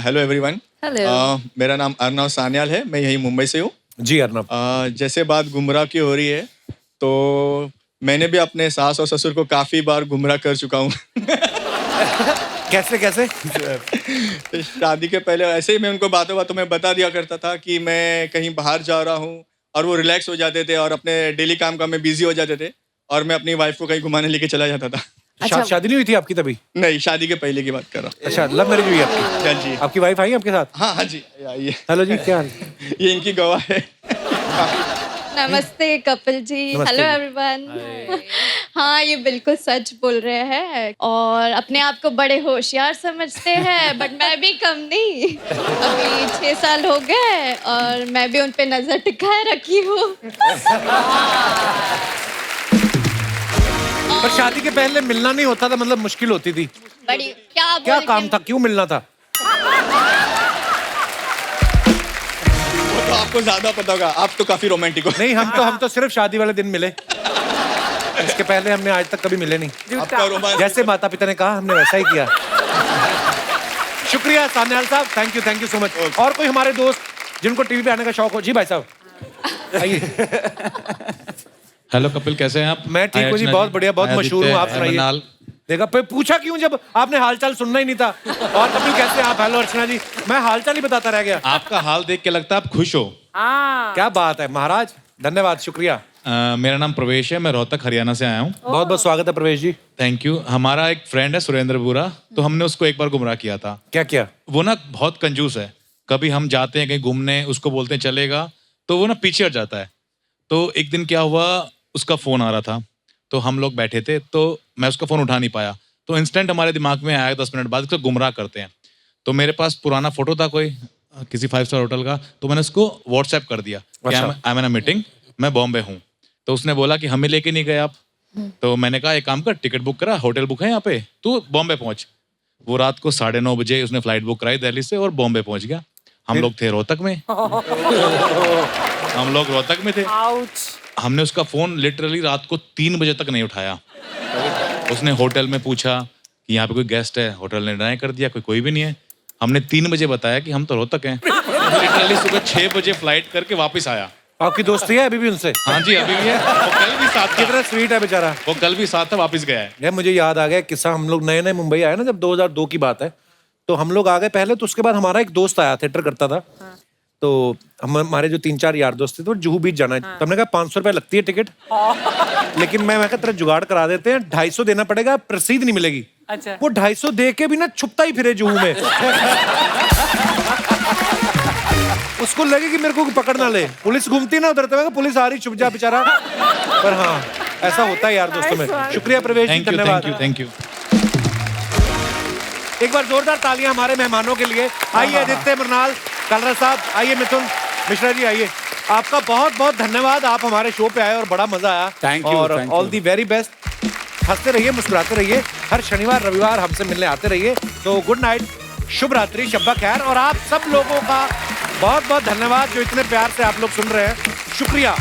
Hello everyone. हेलो। मेरा नाम अर्नव सान्याल है, मैं यही मुंबई से हूँ। जी अर्नव। जैसे बात गुमराह की हो रही है, तो मैंने भी अपने सास और ससुर को काफ़ी बार गुमराह कर चुका हूँ। कैसे कैसे? शादी के पहले ऐसे ही मैं उनको बातों बातों में बता दिया करता था कि मैं कहीं बाहर जा रहा हूँ, और वो रिलैक्स हो जाते थे और अपने डेली काम में बिजी हो जाते थे, और मैं अपनी वाइफ को कहीं घुमाने लेके चला जाता था। शादी नहीं हुई थी आपकी तभी? नहीं, शादी के पहले की बात कर रहा हूँ। अच्छा, लव मैरिज हुई आपकी? हाँ जी। आपकी वाइफ आई आपके साथ? हाँ हाँ जी, आइए। हेलो जी, क्या हाल? ये इनकी गवाह है। नमस्ते कपिल जी। Hello everyone. हाँ, ये बिल्कुल सच बोल रहे हैं और अपने आप को बड़े होशियार समझते हैं, बट मैं भी कम नहीं। अभी 6 साल हो गए और मैं भी उन पे नजर टिकाए रखी हूँ। पर शादी के पहले मिलना नहीं होता था, मतलब मुश्किल होती थी? बड़ी क्या काम था, क्यों मिलना था? वो तो आपको ज्यादा पता होगा, आप तो काफी रोमांटिक हो। नहीं, हम तो सिर्फ शादी वाले दिन मिले। इसके पहले हमने आज तक कभी मिले नहीं। आपका रोमांस जैसे माता पिता ने कहा हमने वैसा ही किया। शुक्रिया सान्याल साहब, थैंक यू सो मच। और कोई हमारे दोस्त जिनको टीवी पे आने का शौक हो? जी भाई साहब आइए। हेलो कपिल, कैसे हैं आप? मैं ठीक हूँ जी, बहुत बढ़िया, बहुत मशहूर हूँ। आप सुनाइए। देखा, पूछा क्यों जब आपने हालचाल सुनना ही नहीं था। और कपिल कैसे हैं आप? हेलो अर्चना जी, मैं हालचाल ही बताता रह गया। आपका हाल देख के लगता है आप खुश हो। क्या बात है महाराज, धन्यवाद, शुक्रिया। मेरा नाम प्रवेश है, मैं रोहतक हरियाणा से आया हूँ। बहुत बहुत स्वागत है प्रवेश जी। Thank you. हमारा एक फ्रेंड है सुरेंद्र बुरा, तो हमने उसको एक बार गुमराह किया था। क्या किया? वो ना बहुत कंजूस है, कभी हम जाते हैं कहीं घूमने, उसको बोलते हैं चलेगा, तो वो ना पीछे हट जाता है। तो एक दिन क्या हुआ, उसका फोन आ रहा था, तो हम लोग बैठे थे, तो मैं उसका फोन उठा नहीं पाया, तो इंस्टेंट हमारे दिमाग में आया 10 मिनट बाद उसको गुमराह करते हैं। तो मेरे पास पुराना फोटो था कोई किसी 5 स्टार होटल का, तो मैंने उसको व्हाट्सएप कर दिया कि I am in a meeting, मैं बॉम्बे हूँ। तो उसने बोला कि हमें लेके नहीं गए आप। तो मैंने कहा एक काम कर, टिकट बुक करा, होटल बुक है यहाँ पे, तू बॉम्बे पहुंच। वो रात को 9:30 बजे उसने फ्लाइट बुक कराई दिल्ली से और बॉम्बे पहुंच गया। हम लोग थे रोहतक में। हम लोग रोहतक में थे। हमने उसका फोन लिटरली रात को 3 बजे तक नहीं उठाया। उसने होटल में पूछा कि यहाँ पे कोई गेस्ट है, होटल ने डिनाई कर दिया, कोई भी नहीं है। हमने 3 बजे बताया कि हम तो रोहतक हैं। लिटरली सुबह 6 बजे फ्लाइट करके वापस आया। आपकी दोस्ती है अभी भी उनसे? हाँ जी, अभी भी है। वो कल भी साथ था। कितना स्वीट है बेचारा। वो कल भी साथ था, वापस गया है। यार मुझे याद आ गया किस्सा, हम लोग नए नए मुंबई आए ना, जब 2002 की बात है, तो हम लोग आ गए पहले, तो उसके बाद हमारा एक दोस्त आया, थिएटर करता था। तो हमारे जो 3-4 यार दोस्त थे, तो जुहू बीच जाना है। तो हमने कहा 500 रुपए लगती है टिकट, लेकिन मैं कहा तेरा जुगाड़ करा देते हैं, 250 देना पड़ेगा, रसीद नहीं मिलेगी। अच्छा। वो 250 दे के भी ना छुपता ही फिरे जुहू में। उसको लगे कि मेरे को पकड़ ना ले, पुलिस घूमती ना उधर, तो पुलिस आ रही, छुप जा बेचारा। पर हाँ, ऐसा होता है यार दोस्तों में। शुक्रिया प्रवेश जी, धन्यवाद। Thank you. एक बार जोरदार तालियां हमारे मेहमानों के लिए। आइए आदित्य मरनाल, कलरा साहब, आइए मिथुन मिश्रा जी, आइए। आपका बहुत बहुत धन्यवाद, आप हमारे शो पे आए और बड़ा मजा आया। Thank you. और ऑल दी वेरी बेस्ट। हंसते रहिए, मुस्कुराते रहिए, हर शनिवार रविवार हमसे मिलने आते रहिए। तो गुड नाइट, शुभ रात्रि, शब्बा खैर। और आप सब लोगों का बहुत बहुत धन्यवाद जो इतने प्यार से आप लोग सुन रहे हैं, शुक्रिया।